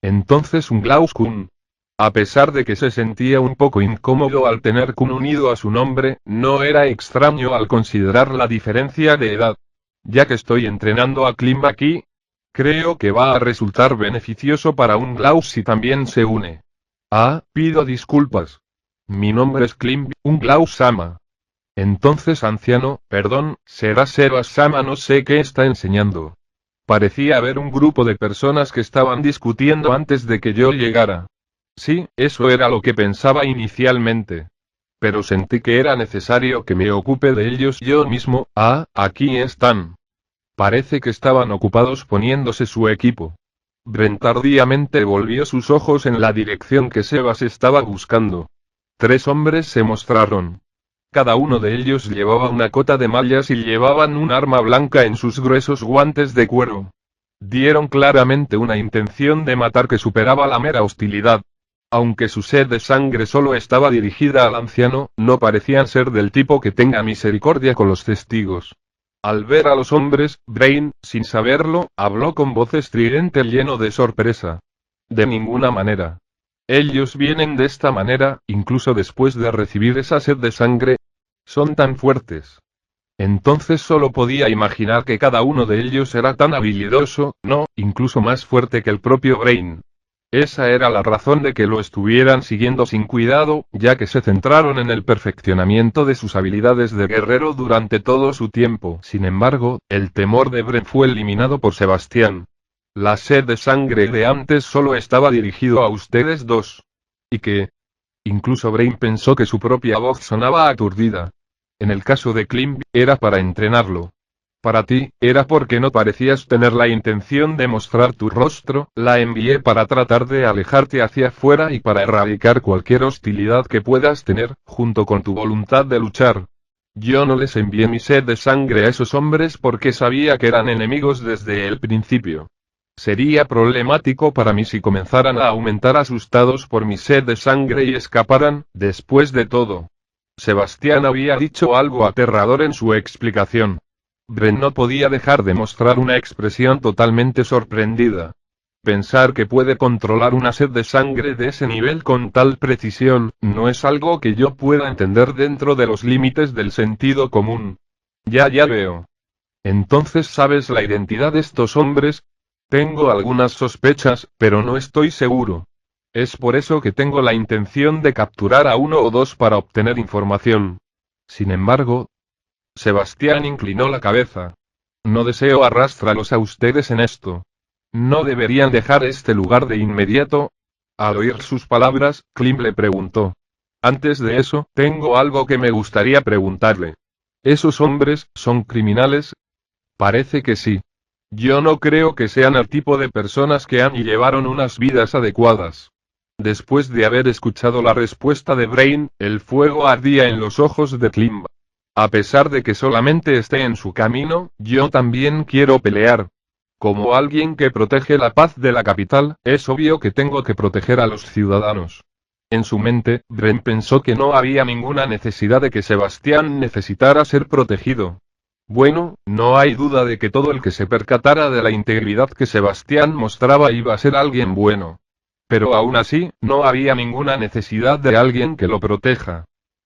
Entonces un Glaus-kun. A pesar de que se sentía un poco incómodo al tener Kun unido a su nombre, no era extraño al considerar la diferencia de edad. Ya que estoy entrenando a Klimb aquí, creo que va a resultar beneficioso para un Glaus si también se une. Ah, pido disculpas. Mi nombre es Klimb, un Glaus-sama. Entonces anciano, perdón, será Sebas-sama, no sé qué está enseñando. Parecía haber un grupo de personas que estaban discutiendo antes de que yo llegara. Sí, eso era lo que pensaba inicialmente. Pero sentí que era necesario que me ocupe de ellos yo mismo. Ah, aquí están. Parece que estaban ocupados poniéndose su equipo. Brent tardíamente volvió sus ojos en la dirección que Sebas estaba buscando. 3 hombres se mostraron. Cada uno de ellos llevaba una cota de mallas y llevaban un arma blanca en sus gruesos guantes de cuero. Dieron claramente una intención de matar que superaba la mera hostilidad. Aunque su sed de sangre solo estaba dirigida al anciano, no parecían ser del tipo que tenga misericordia con los testigos. Al ver a los hombres, Brain, sin saberlo, habló con voz estridente lleno de sorpresa. De ninguna manera. Ellos vienen de esta manera, incluso después de recibir esa sed de sangre. Son tan fuertes. Entonces solo podía imaginar que cada uno de ellos era tan habilidoso, no, incluso más fuerte que el propio Brain. Esa era la razón de que lo estuvieran siguiendo sin cuidado, ya que se centraron en el perfeccionamiento de sus habilidades de guerrero durante todo su tiempo. Sin embargo, el temor de Brent fue eliminado por Sebastián. La sed de sangre de antes solo estaba dirigido a ustedes dos. Y que... Incluso Brain pensó que su propia voz sonaba aturdida. En el caso de Klim, era para entrenarlo. Para ti, era porque no parecías tener la intención de mostrar tu rostro, la envié para tratar de alejarte hacia afuera y para erradicar cualquier hostilidad que puedas tener, junto con tu voluntad de luchar. Yo no les envié mi sed de sangre a esos hombres porque sabía que eran enemigos desde el principio. Sería problemático para mí si comenzaran a aumentar asustados por mi sed de sangre y escaparan, después de todo. Sebastián había dicho algo aterrador en su explicación. Brent no podía dejar de mostrar una expresión totalmente sorprendida. Pensar que puede controlar una sed de sangre de ese nivel con tal precisión, no es algo que yo pueda entender dentro de los límites del sentido común. Ya veo. Entonces ¿sabes la identidad de estos hombres? Tengo algunas sospechas, pero no estoy seguro. Es por eso que tengo la intención de capturar a 1 o 2 para obtener información. Sin embargo, Sebastián inclinó la cabeza. No deseo arrastrarlos a ustedes en esto. ¿No deberían dejar este lugar de inmediato? Al oír sus palabras, Klim le preguntó. Antes de eso, tengo algo que me gustaría preguntarle. ¿Esos hombres son criminales? Parece que sí. Yo no creo que sean el tipo de personas que han y llevaron unas vidas adecuadas. Después de haber escuchado la respuesta de Brain, el fuego ardía en los ojos de Klim. A pesar de que solamente esté en su camino, yo también quiero pelear. Como alguien que protege la paz de la capital, es obvio que tengo que proteger a los ciudadanos. En su mente, Brent pensó que no había ninguna necesidad de que Sebastián necesitara ser protegido. Bueno, no hay duda de que todo el que se percatara de la integridad que Sebastián mostraba iba a ser alguien bueno. Pero aún así, no había ninguna necesidad de alguien que lo proteja.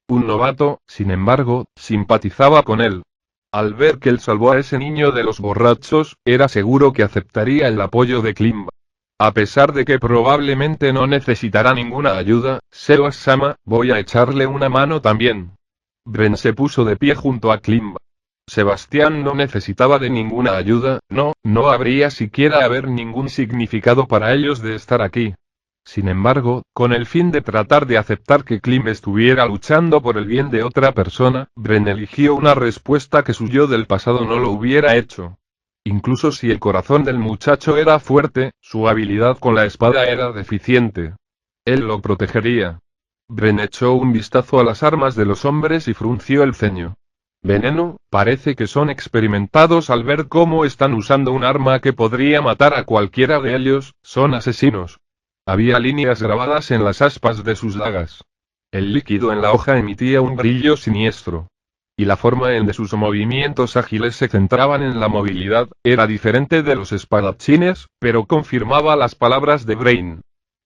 Un novato, sin embargo, simpatizaba con él. Al ver que él salvó a ese niño de los borrachos, era seguro que aceptaría el apoyo de Klim. A pesar de que probablemente no necesitará ninguna ayuda, Sebas-sama, voy a echarle una mano también. Brent se puso de pie junto a Klim. Sebastián no necesitaba de ninguna ayuda, no habría siquiera haber ningún significado para ellos de estar aquí. Sin embargo, con el fin de tratar de aceptar que Klim estuviera luchando por el bien de otra persona, Brent eligió una respuesta que su yo del pasado no lo hubiera hecho. Incluso si el corazón del muchacho era fuerte, su habilidad con la espada era deficiente. Él lo protegería. Brent echó un vistazo a las armas de los hombres y frunció el ceño. Veneno, parece que son experimentados al ver cómo están usando un arma que podría matar a cualquiera de ellos, son asesinos. Había líneas grabadas en las aspas de sus dagas. El líquido en la hoja emitía un brillo siniestro. Y la forma en de sus movimientos ágiles se centraban en la movilidad, era diferente de los espadachines, pero confirmaba las palabras de Brain.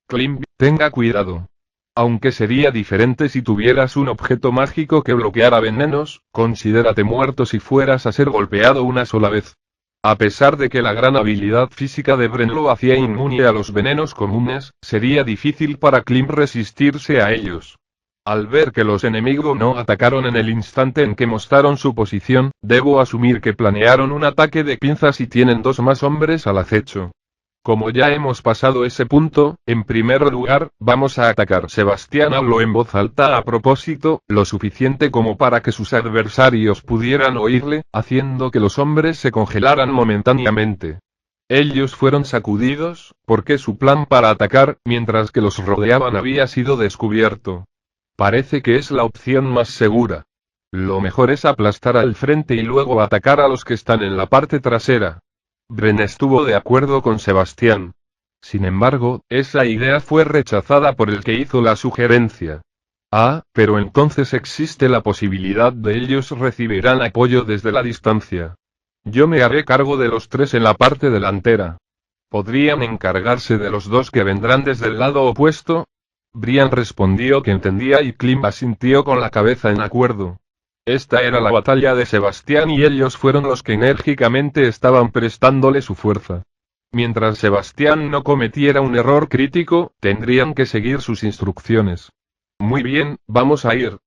Klim, tenga cuidado. Aunque sería diferente si tuvieras un objeto mágico que bloqueara venenos, considérate muerto si fueras a ser golpeado una sola vez. A pesar de que la gran habilidad física de Brent lo hacía inmune a los venenos comunes, sería difícil para Klim resistirse a ellos. Al ver que los enemigos no atacaron en el instante en que mostraron su posición, debo asumir que planearon un ataque de pinzas y tienen 2 más hombres al acecho. Como ya hemos pasado ese punto, en primer lugar, vamos a atacar. Sebastián habló en voz alta a propósito, lo suficiente como para que sus adversarios pudieran oírle, haciendo que los hombres se congelaran momentáneamente. Ellos fueron sacudidos, porque su plan para atacar, mientras que los rodeaban había sido descubierto. Parece que es la opción más segura. Lo mejor es aplastar al frente y luego atacar a los que están en la parte trasera. Bren estuvo de acuerdo con Sebastián. Sin embargo, esa idea fue rechazada por el que hizo la sugerencia. Ah, pero entonces existe la posibilidad de ellos recibirán apoyo desde la distancia. Yo me haré cargo de los 3 en la parte delantera. ¿Podrían encargarse de los 2 que vendrán desde el lado opuesto? Brian respondió que entendía y Klim asintió con la cabeza en acuerdo. Esta era la batalla de Sebastián y ellos fueron los que enérgicamente estaban prestándole su fuerza. Mientras Sebastián no cometiera un error crítico, tendrían que seguir sus instrucciones. Muy bien, vamos a ir.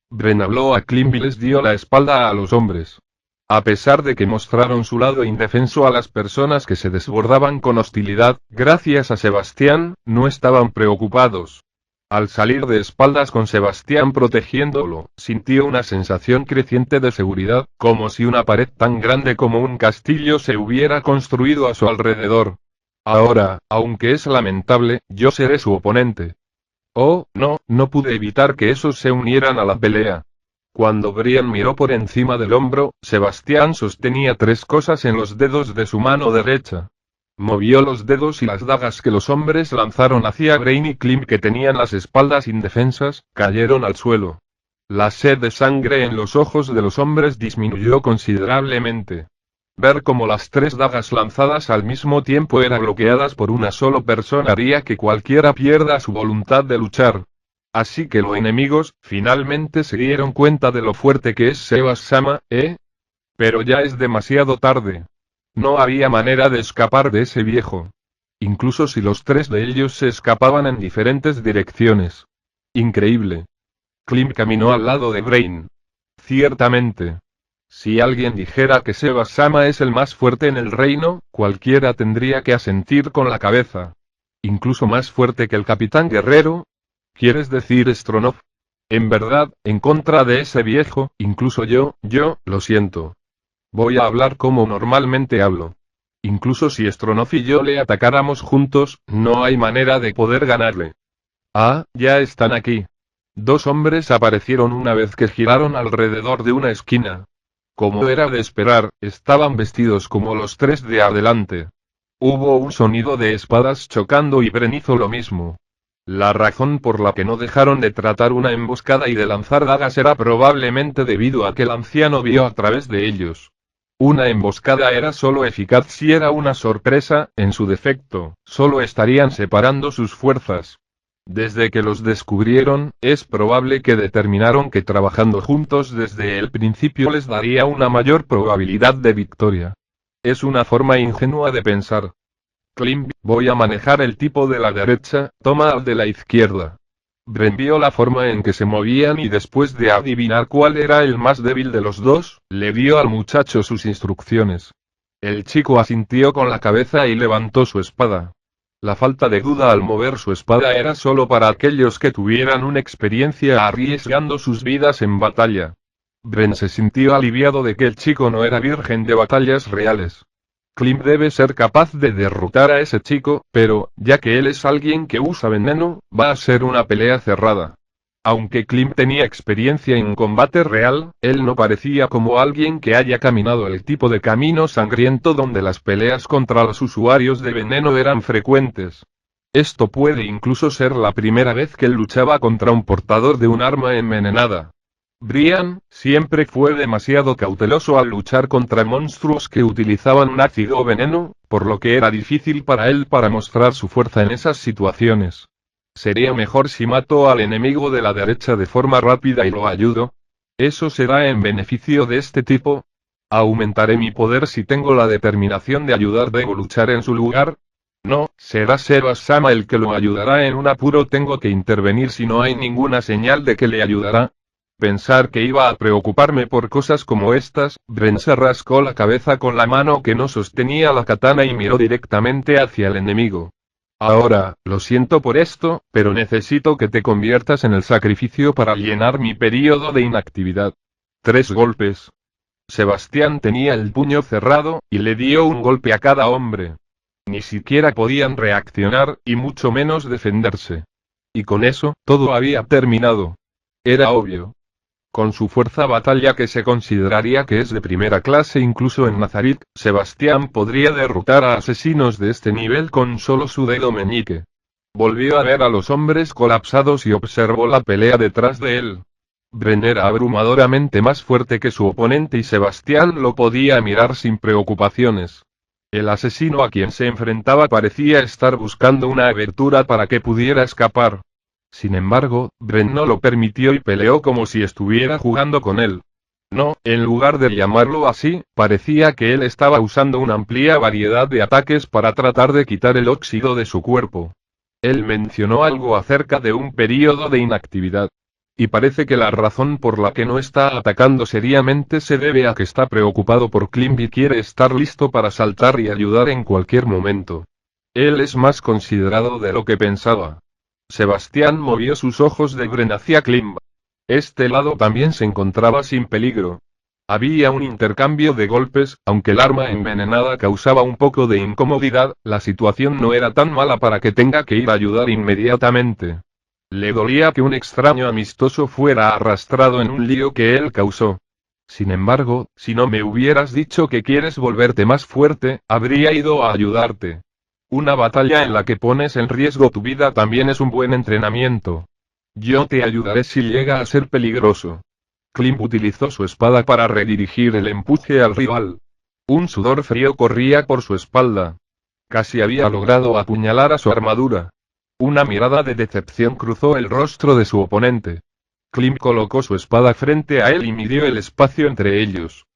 Bren habló a Klim y les dio la espalda a los hombres. A pesar de que mostraron su lado indefenso a las personas que se desbordaban con hostilidad, gracias a Sebastián, no estaban preocupados. Al salir de espaldas con Sebastián protegiéndolo, sintió una sensación creciente de seguridad, como si una pared tan grande como un castillo se hubiera construido a su alrededor. Ahora, aunque es lamentable, yo seré su oponente. Oh, no, no pude evitar que esos se unieran a la pelea. Cuando Brian miró por encima del hombro, Sebastián sostenía 3 cosas en los dedos de su mano derecha. Movió los dedos y las dagas que los hombres lanzaron hacia Brain y Klim, que tenían las espaldas indefensas, cayeron al suelo. La sed de sangre en los ojos de los hombres disminuyó considerablemente. Ver cómo las 3 dagas lanzadas al mismo tiempo eran bloqueadas por una sola persona haría que cualquiera pierda su voluntad de luchar. Así que los enemigos, finalmente se dieron cuenta de lo fuerte que es Sebas-sama, ¿eh? Pero ya es demasiado tarde. No había manera de escapar de ese viejo. Incluso si los 3 de ellos se escapaban en diferentes direcciones. Increíble. Klim caminó al lado de Brain. Ciertamente. Si alguien dijera que Sebas-sama es el más fuerte en el reino, cualquiera tendría que asentir con la cabeza. Incluso más fuerte que el capitán guerrero. ¿Quieres decir Stronov? En verdad, en contra de ese viejo, incluso yo, lo siento. Voy a hablar como normalmente hablo. Incluso si Stronov y yo le atacáramos juntos, no hay manera de poder ganarle. Ah, ya están aquí. 2 hombres aparecieron una vez que giraron alrededor de una esquina. Como era de esperar, estaban vestidos como los 3 de adelante. Hubo un sonido de espadas chocando y Bren hizo lo mismo. La razón por la que no dejaron de tratar una emboscada y de lanzar dagas era probablemente debido a que el anciano vio a través de ellos. Una emboscada era solo eficaz si era una sorpresa, en su defecto, solo estarían separando sus fuerzas. Desde que los descubrieron, es probable que determinaron que trabajando juntos desde el principio les daría una mayor probabilidad de victoria. Es una forma ingenua de pensar. Klim, voy a manejar el tipo de la derecha, toma al de la izquierda. Bren vio la forma en que se movían y después de adivinar cuál era el más débil de los 2, le dio al muchacho sus instrucciones. El chico asintió con la cabeza y levantó su espada. La falta de duda al mover su espada era solo para aquellos que tuvieran una experiencia arriesgando sus vidas en batalla. Bren se sintió aliviado de que el chico no era virgen de batallas reales. Klim debe ser capaz de derrotar a ese chico, pero, ya que él es alguien que usa veneno, va a ser una pelea cerrada. Aunque Klim tenía experiencia en combate real, él no parecía como alguien que haya caminado el tipo de camino sangriento donde las peleas contra los usuarios de veneno eran frecuentes. Esto puede incluso ser la primera vez que él luchaba contra un portador de un arma envenenada. Brian siempre fue demasiado cauteloso al luchar contra monstruos que utilizaban un ácido o veneno, por lo que era difícil para él para mostrar su fuerza en esas situaciones. ¿Sería mejor si mato al enemigo de la derecha de forma rápida y lo ayudo? ¿Eso será en beneficio de este tipo? ¿Aumentaré mi poder si tengo la determinación de ayudar? ¿Debo luchar en su lugar? No, será Sebas-sama el que lo ayudará en un apuro. Tengo que intervenir si no hay ninguna señal de que le ayudará. Pensar que iba a preocuparme por cosas como estas. Bren se rascó la cabeza con la mano que no sostenía la katana y miró directamente hacia el enemigo. Ahora, lo siento por esto, pero necesito que te conviertas en el sacrificio para llenar mi período de inactividad. 3 golpes. Sebastián tenía el puño cerrado, y le dio un golpe a cada hombre. Ni siquiera podían reaccionar, y mucho menos defenderse. Y con eso, todo había terminado. Era obvio. Con su fuerza batalla que se consideraría que es de primera clase incluso en Nazarit, Sebastián podría derrotar a asesinos de este nivel con solo su dedo meñique. Volvió a ver a los hombres colapsados y observó la pelea detrás de él. Bren era abrumadoramente más fuerte que su oponente y Sebastián lo podía mirar sin preocupaciones. El asesino a quien se enfrentaba parecía estar buscando una abertura para que pudiera escapar. Sin embargo, Bren no lo permitió y peleó como si estuviera jugando con él. No, en lugar de llamarlo así, parecía que él estaba usando una amplia variedad de ataques para tratar de quitar el óxido de su cuerpo. Él mencionó algo acerca de un período de inactividad. Y parece que la razón por la que no está atacando seriamente se debe a que está preocupado por Klimb y quiere estar listo para saltar y ayudar en cualquier momento. Él es más considerado de lo que pensaba. Sebastián movió sus ojos de Bren hacia Klimb. Este lado también se encontraba sin peligro. Había un intercambio de golpes, aunque el arma envenenada causaba un poco de incomodidad, la situación no era tan mala para que tenga que ir a ayudar inmediatamente. Le dolía que un extraño amistoso fuera arrastrado en un lío que él causó. Sin embargo, si no me hubieras dicho que quieres volverte más fuerte, habría ido a ayudarte. Una batalla en la que pones en riesgo tu vida también es un buen entrenamiento. Yo te ayudaré si llega a ser peligroso. Klimb utilizó su espada para redirigir el empuje al rival. Un sudor frío corría por su espalda. Casi había logrado apuñalar a su armadura. Una mirada de decepción cruzó el rostro de su oponente. Klimb colocó su espada frente a él y midió el espacio entre ellos.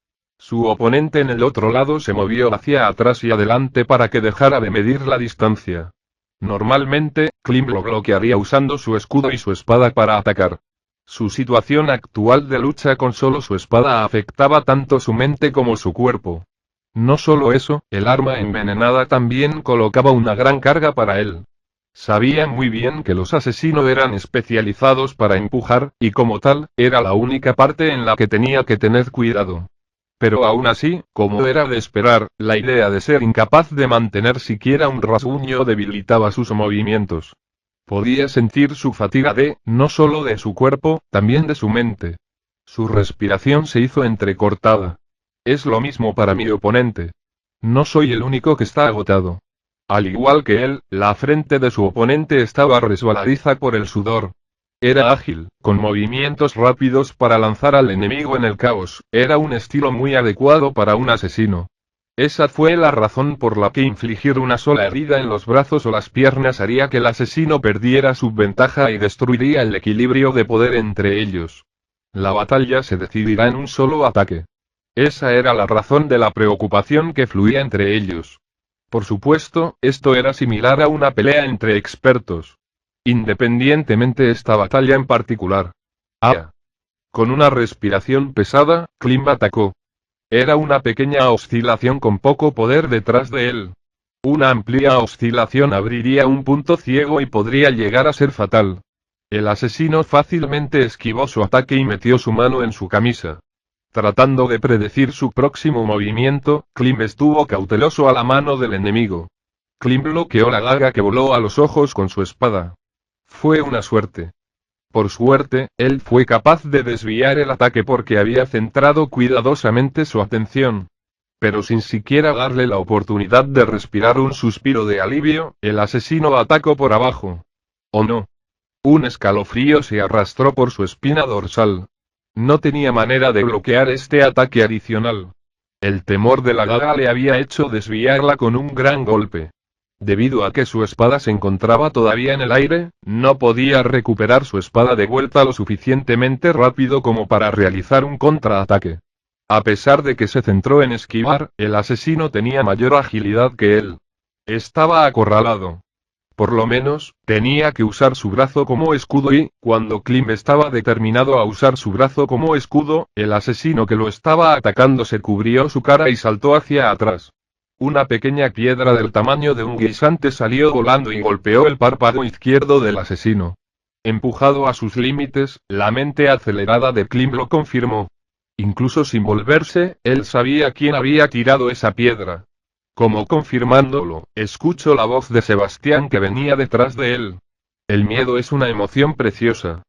Su oponente en el otro lado se movió hacia atrás y adelante para que dejara de medir la distancia. Normalmente, Klimb lo bloquearía usando su escudo y su espada para atacar. Su situación actual de lucha con solo su espada afectaba tanto su mente como su cuerpo. No solo eso, el arma envenenada también colocaba una gran carga para él. Sabía muy bien que los asesinos eran especializados para empujar, y como tal, era la única parte en la que tenía que tener cuidado. Pero aún así, como era de esperar, la idea de ser incapaz de mantener siquiera un rasguño debilitaba sus movimientos. Podía sentir su fatiga no solo de su cuerpo, también de su mente. Su respiración se hizo entrecortada. Es lo mismo para mi oponente. No soy el único que está agotado. Al igual que él, la frente de su oponente estaba resbaladiza por el sudor. Era ágil, con movimientos rápidos para lanzar al enemigo en el caos, era un estilo muy adecuado para un asesino. Esa fue la razón por la que infligir una sola herida en los brazos o las piernas haría que el asesino perdiera su ventaja y destruiría el equilibrio de poder entre ellos. La batalla se decidirá en un solo ataque. Esa era la razón de la preocupación que fluía entre ellos. Por supuesto, esto era similar a una pelea entre expertos. Independientemente esta batalla en particular. Con una respiración pesada, Klimb atacó. Era una pequeña oscilación con poco poder detrás de él. Una amplia oscilación abriría un punto ciego y podría llegar a ser fatal. El asesino fácilmente esquivó su ataque y metió su mano en su camisa. Tratando de predecir su próximo movimiento, Klimb estuvo cauteloso a la mano del enemigo. Klimb bloqueó la daga que voló a los ojos con su espada. Fue una suerte. Por suerte, él fue capaz de desviar el ataque porque había centrado cuidadosamente su atención. Pero sin siquiera darle la oportunidad de respirar un suspiro de alivio, el asesino atacó por abajo. ¿O no? Un escalofrío se arrastró por su espina dorsal. No tenía manera de bloquear este ataque adicional. El temor de la daga le había hecho desviarla con un gran golpe. Debido a que su espada se encontraba todavía en el aire, no podía recuperar su espada de vuelta lo suficientemente rápido como para realizar un contraataque. A pesar de que se centró en esquivar, el asesino tenía mayor agilidad que él. Estaba acorralado. Por lo menos, tenía que usar su brazo como escudo y, cuando Klim estaba determinado a usar su brazo como escudo, el asesino que lo estaba atacando se cubrió su cara y saltó hacia atrás. Una pequeña piedra del tamaño de un guisante salió volando y golpeó el párpado izquierdo del asesino. Empujado a sus límites, la mente acelerada de Klim lo confirmó. Incluso sin volverse, él sabía quién había tirado esa piedra. Como confirmándolo, escucho la voz de Sebastián que venía detrás de él. El miedo es una emoción preciosa.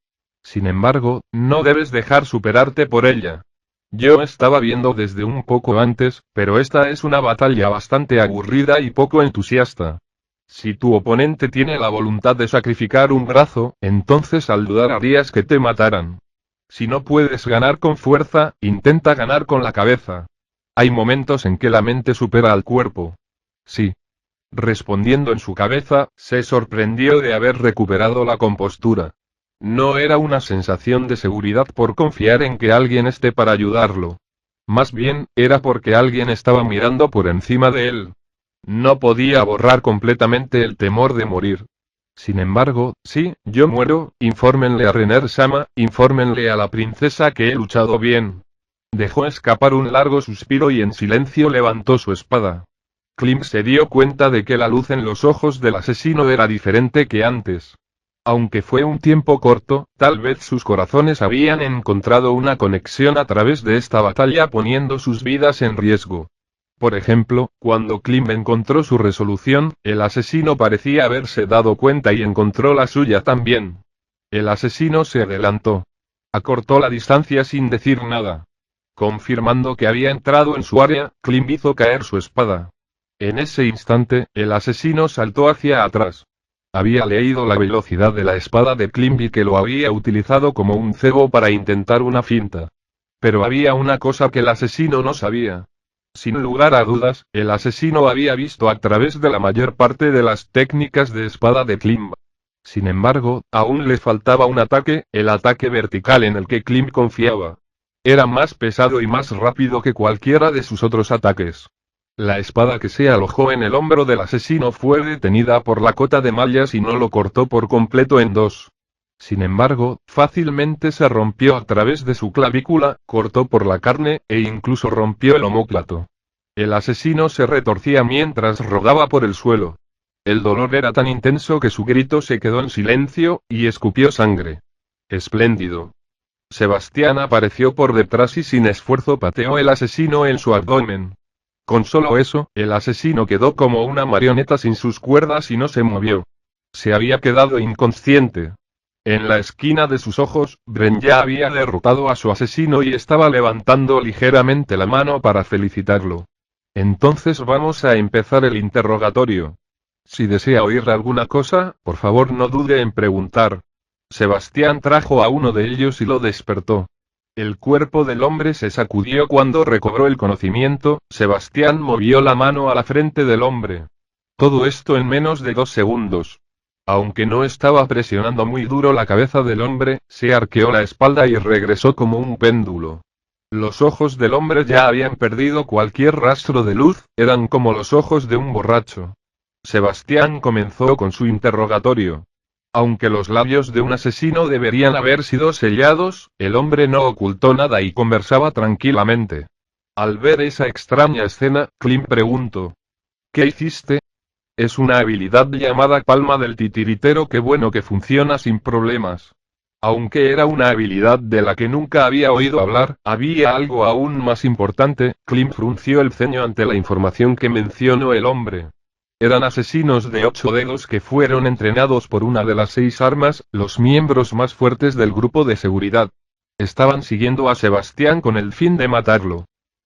Sin embargo, no debes dejar superarte por ella. Yo estaba viendo desde un poco antes, pero esta es una batalla bastante aburrida y poco entusiasta. Si tu oponente tiene la voluntad de sacrificar un brazo, entonces al dudar harías que te mataran. Si no puedes ganar con fuerza, intenta ganar con la cabeza. Hay momentos en que la mente supera al cuerpo. Sí. Respondiendo en su cabeza, se sorprendió de haber recuperado la compostura. No era una sensación de seguridad por confiar en que alguien esté para ayudarlo. Más bien, era porque alguien estaba mirando por encima de él. No podía borrar completamente el temor de morir. Sin embargo, si yo muero, infórmenle a Renner-sama, infórmenle a la princesa que he luchado bien. Dejó escapar un largo suspiro y en silencio levantó su espada. Klim se dio cuenta de que la luz en los ojos del asesino era diferente que antes. Aunque fue un tiempo corto, tal vez sus corazones habían encontrado una conexión a través de esta batalla poniendo sus vidas en riesgo. Por ejemplo, cuando Klim encontró su resolución, el asesino parecía haberse dado cuenta y encontró la suya también. El asesino se adelantó. Acortó la distancia sin decir nada. Confirmando que había entrado en su área, Klim hizo caer su espada. En ese instante, el asesino saltó hacia atrás. Había leído la velocidad de la espada de Klim y que lo había utilizado como un cebo para intentar una finta. Pero había una cosa que el asesino no sabía. Sin lugar a dudas, el asesino había visto a través de la mayor parte de las técnicas de espada de Klim. Sin embargo, aún le faltaba un ataque, el ataque vertical en el que Klim confiaba. Era más pesado y más rápido que cualquiera de sus otros ataques. La espada que se alojó en el hombro del asesino fue detenida por la cota de mallas y no lo cortó por completo en dos. Sin embargo, fácilmente se rompió a través de su clavícula, cortó por la carne, e incluso rompió el omóplato. El asesino se retorcía mientras rodaba por el suelo. El dolor era tan intenso que su grito se quedó en silencio, y escupió sangre. Espléndido. Sebastián apareció por detrás y sin esfuerzo pateó el asesino en su abdomen. Con solo eso, el asesino quedó como una marioneta sin sus cuerdas y no se movió. Se había quedado inconsciente. En la esquina de sus ojos, Bren ya había derrotado a su asesino y estaba levantando ligeramente la mano para felicitarlo. Entonces vamos a empezar el interrogatorio. Si desea oír alguna cosa, por favor no dude en preguntar. Sebastián trajo a uno de ellos y lo despertó. El cuerpo del hombre se sacudió cuando recobró el conocimiento. Sebastián movió la mano a la frente del hombre. Todo esto en menos de 2 segundos. Aunque no estaba presionando muy duro la cabeza del hombre, se arqueó la espalda y regresó como un péndulo. Los ojos del hombre ya habían perdido cualquier rastro de luz, eran como los ojos de un borracho. Sebastián comenzó con su interrogatorio. Aunque los labios de un asesino deberían haber sido sellados, el hombre no ocultó nada y conversaba tranquilamente. Al ver esa extraña escena, Klim preguntó: ¿Qué hiciste? Es una habilidad llamada palma del titiritero que bueno que funciona sin problemas. Aunque era una habilidad de la que nunca había oído hablar, había algo aún más importante. Klim frunció el ceño ante la información que mencionó el hombre. Eran asesinos de 8 dedos que fueron entrenados por una de las 6 armas, los miembros más fuertes del grupo de seguridad. Estaban siguiendo a Sebastián con el fin de matarlo.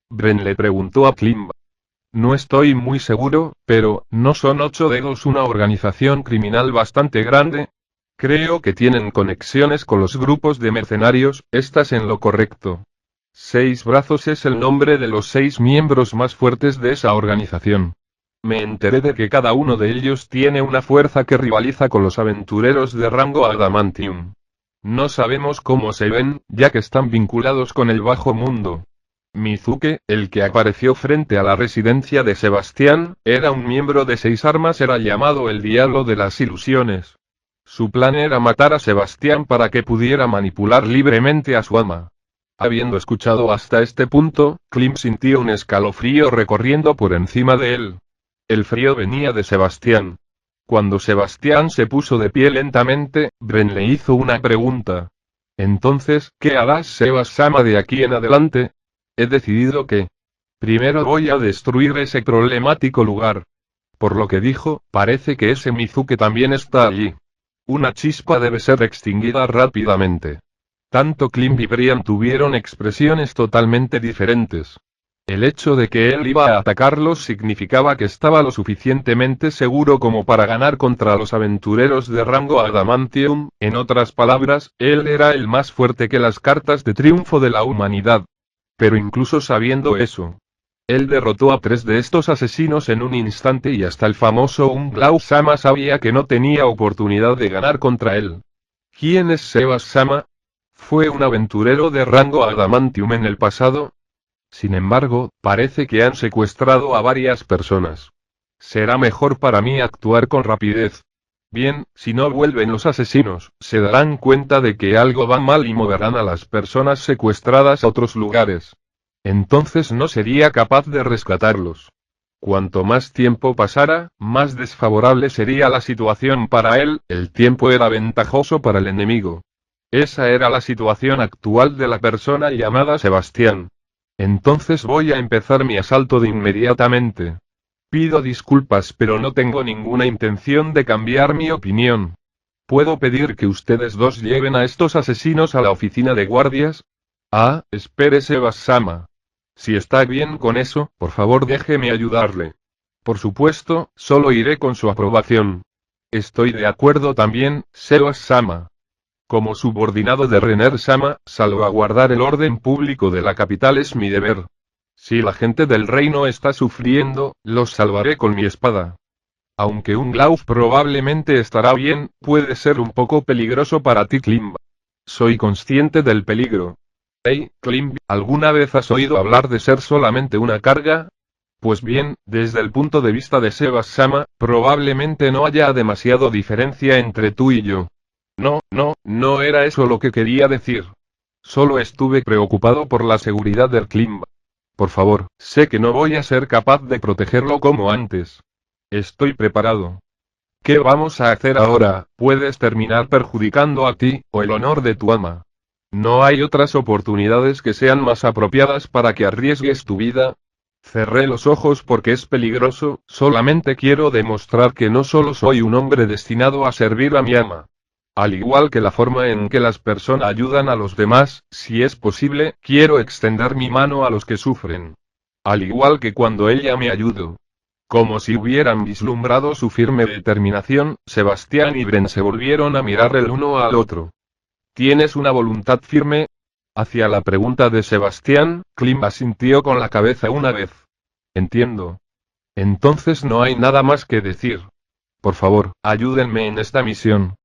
Bren le preguntó a Klim. No estoy muy seguro, pero, ¿no son 8 dedos una organización criminal bastante grande? Creo que tienen conexiones con los grupos de mercenarios, estás en lo correcto. 6 brazos es el nombre de los 6 miembros más fuertes de esa organización. Me enteré de que cada uno de ellos tiene una fuerza que rivaliza con los aventureros de rango Adamantium. No sabemos cómo se ven, ya que están vinculados con el bajo mundo. Mizuke, el que apareció frente a la residencia de Sebastián, era un miembro de 6 armas, era llamado el Diablo de las Ilusiones. Su plan era matar a Sebastián para que pudiera manipular libremente a su ama. Habiendo escuchado hasta este punto, Klim sintió un escalofrío recorriendo por encima de él. El frío venía de Sebastián. Cuando Sebastián se puso de pie lentamente, Bren le hizo una pregunta. Entonces, ¿qué harás, Sebas-sama, de aquí en adelante? He decidido que primero voy a destruir ese problemático lugar. Por lo que dijo, parece que ese Mizuke también está allí. Una chispa debe ser extinguida rápidamente. Tanto Klim y Brian tuvieron expresiones totalmente diferentes. El hecho de que él iba a atacarlos significaba que estaba lo suficientemente seguro como para ganar contra los aventureros de rango Adamantium, en otras palabras, él era el más fuerte que las cartas de triunfo de la humanidad. Pero incluso sabiendo eso, él derrotó a 3 de estos asesinos en un instante y hasta el famoso Umlau-sama sabía que no tenía oportunidad de ganar contra él. ¿Quién es Sebas-sama? ¿Fue un aventurero de rango Adamantium en el pasado? Sin embargo, parece que han secuestrado a varias personas. Será mejor para mí actuar con rapidez. Bien, si no vuelven los asesinos, se darán cuenta de que algo va mal y moverán a las personas secuestradas a otros lugares. Entonces no sería capaz de rescatarlos. Cuanto más tiempo pasara, más desfavorable sería la situación para él, el tiempo era ventajoso para el enemigo. Esa era la situación actual de la persona llamada Sebastián. Entonces voy a empezar mi asalto de inmediatamente. Pido disculpas, pero no tengo ninguna intención de cambiar mi opinión. ¿Puedo pedir que ustedes dos lleven a estos asesinos a la oficina de guardias? Ah, espere, Sebas-sama. Si está bien con eso, por favor déjeme ayudarle. Por supuesto, solo iré con su aprobación. Estoy de acuerdo también, Sebas-sama. Como subordinado de Renner-sama, salvaguardar el orden público de la capital es mi deber. Si la gente del reino está sufriendo, los salvaré con mi espada. Aunque un Glauf probablemente estará bien, puede ser un poco peligroso para ti, Klimb. Soy consciente del peligro. Hey, Klimb, ¿alguna vez has oído hablar de ser solamente una carga? Pues bien, desde el punto de vista de Sebas-sama, probablemente no haya demasiado diferencia entre tú y yo. No era eso lo que quería decir. Solo estuve preocupado por la seguridad del Klimb. Por favor, sé que no voy a ser capaz de protegerlo como antes. Estoy preparado. ¿Qué vamos a hacer ahora? Puedes terminar perjudicando a ti, o el honor de tu ama. ¿No hay otras oportunidades que sean más apropiadas para que arriesgues tu vida? Cerré los ojos porque es peligroso, solamente quiero demostrar que no solo soy un hombre destinado a servir a mi ama. Al igual que la forma en que las personas ayudan a los demás, si es posible, quiero extender mi mano a los que sufren. Al igual que cuando ella me ayudó. Como si hubieran vislumbrado su firme determinación, Sebastián y Bren se volvieron a mirar el uno al otro. ¿Tienes una voluntad firme? Hacia la pregunta de Sebastián, Klim asintió con la cabeza una vez. Entiendo. Entonces no hay nada más que decir. Por favor, ayúdenme en esta misión.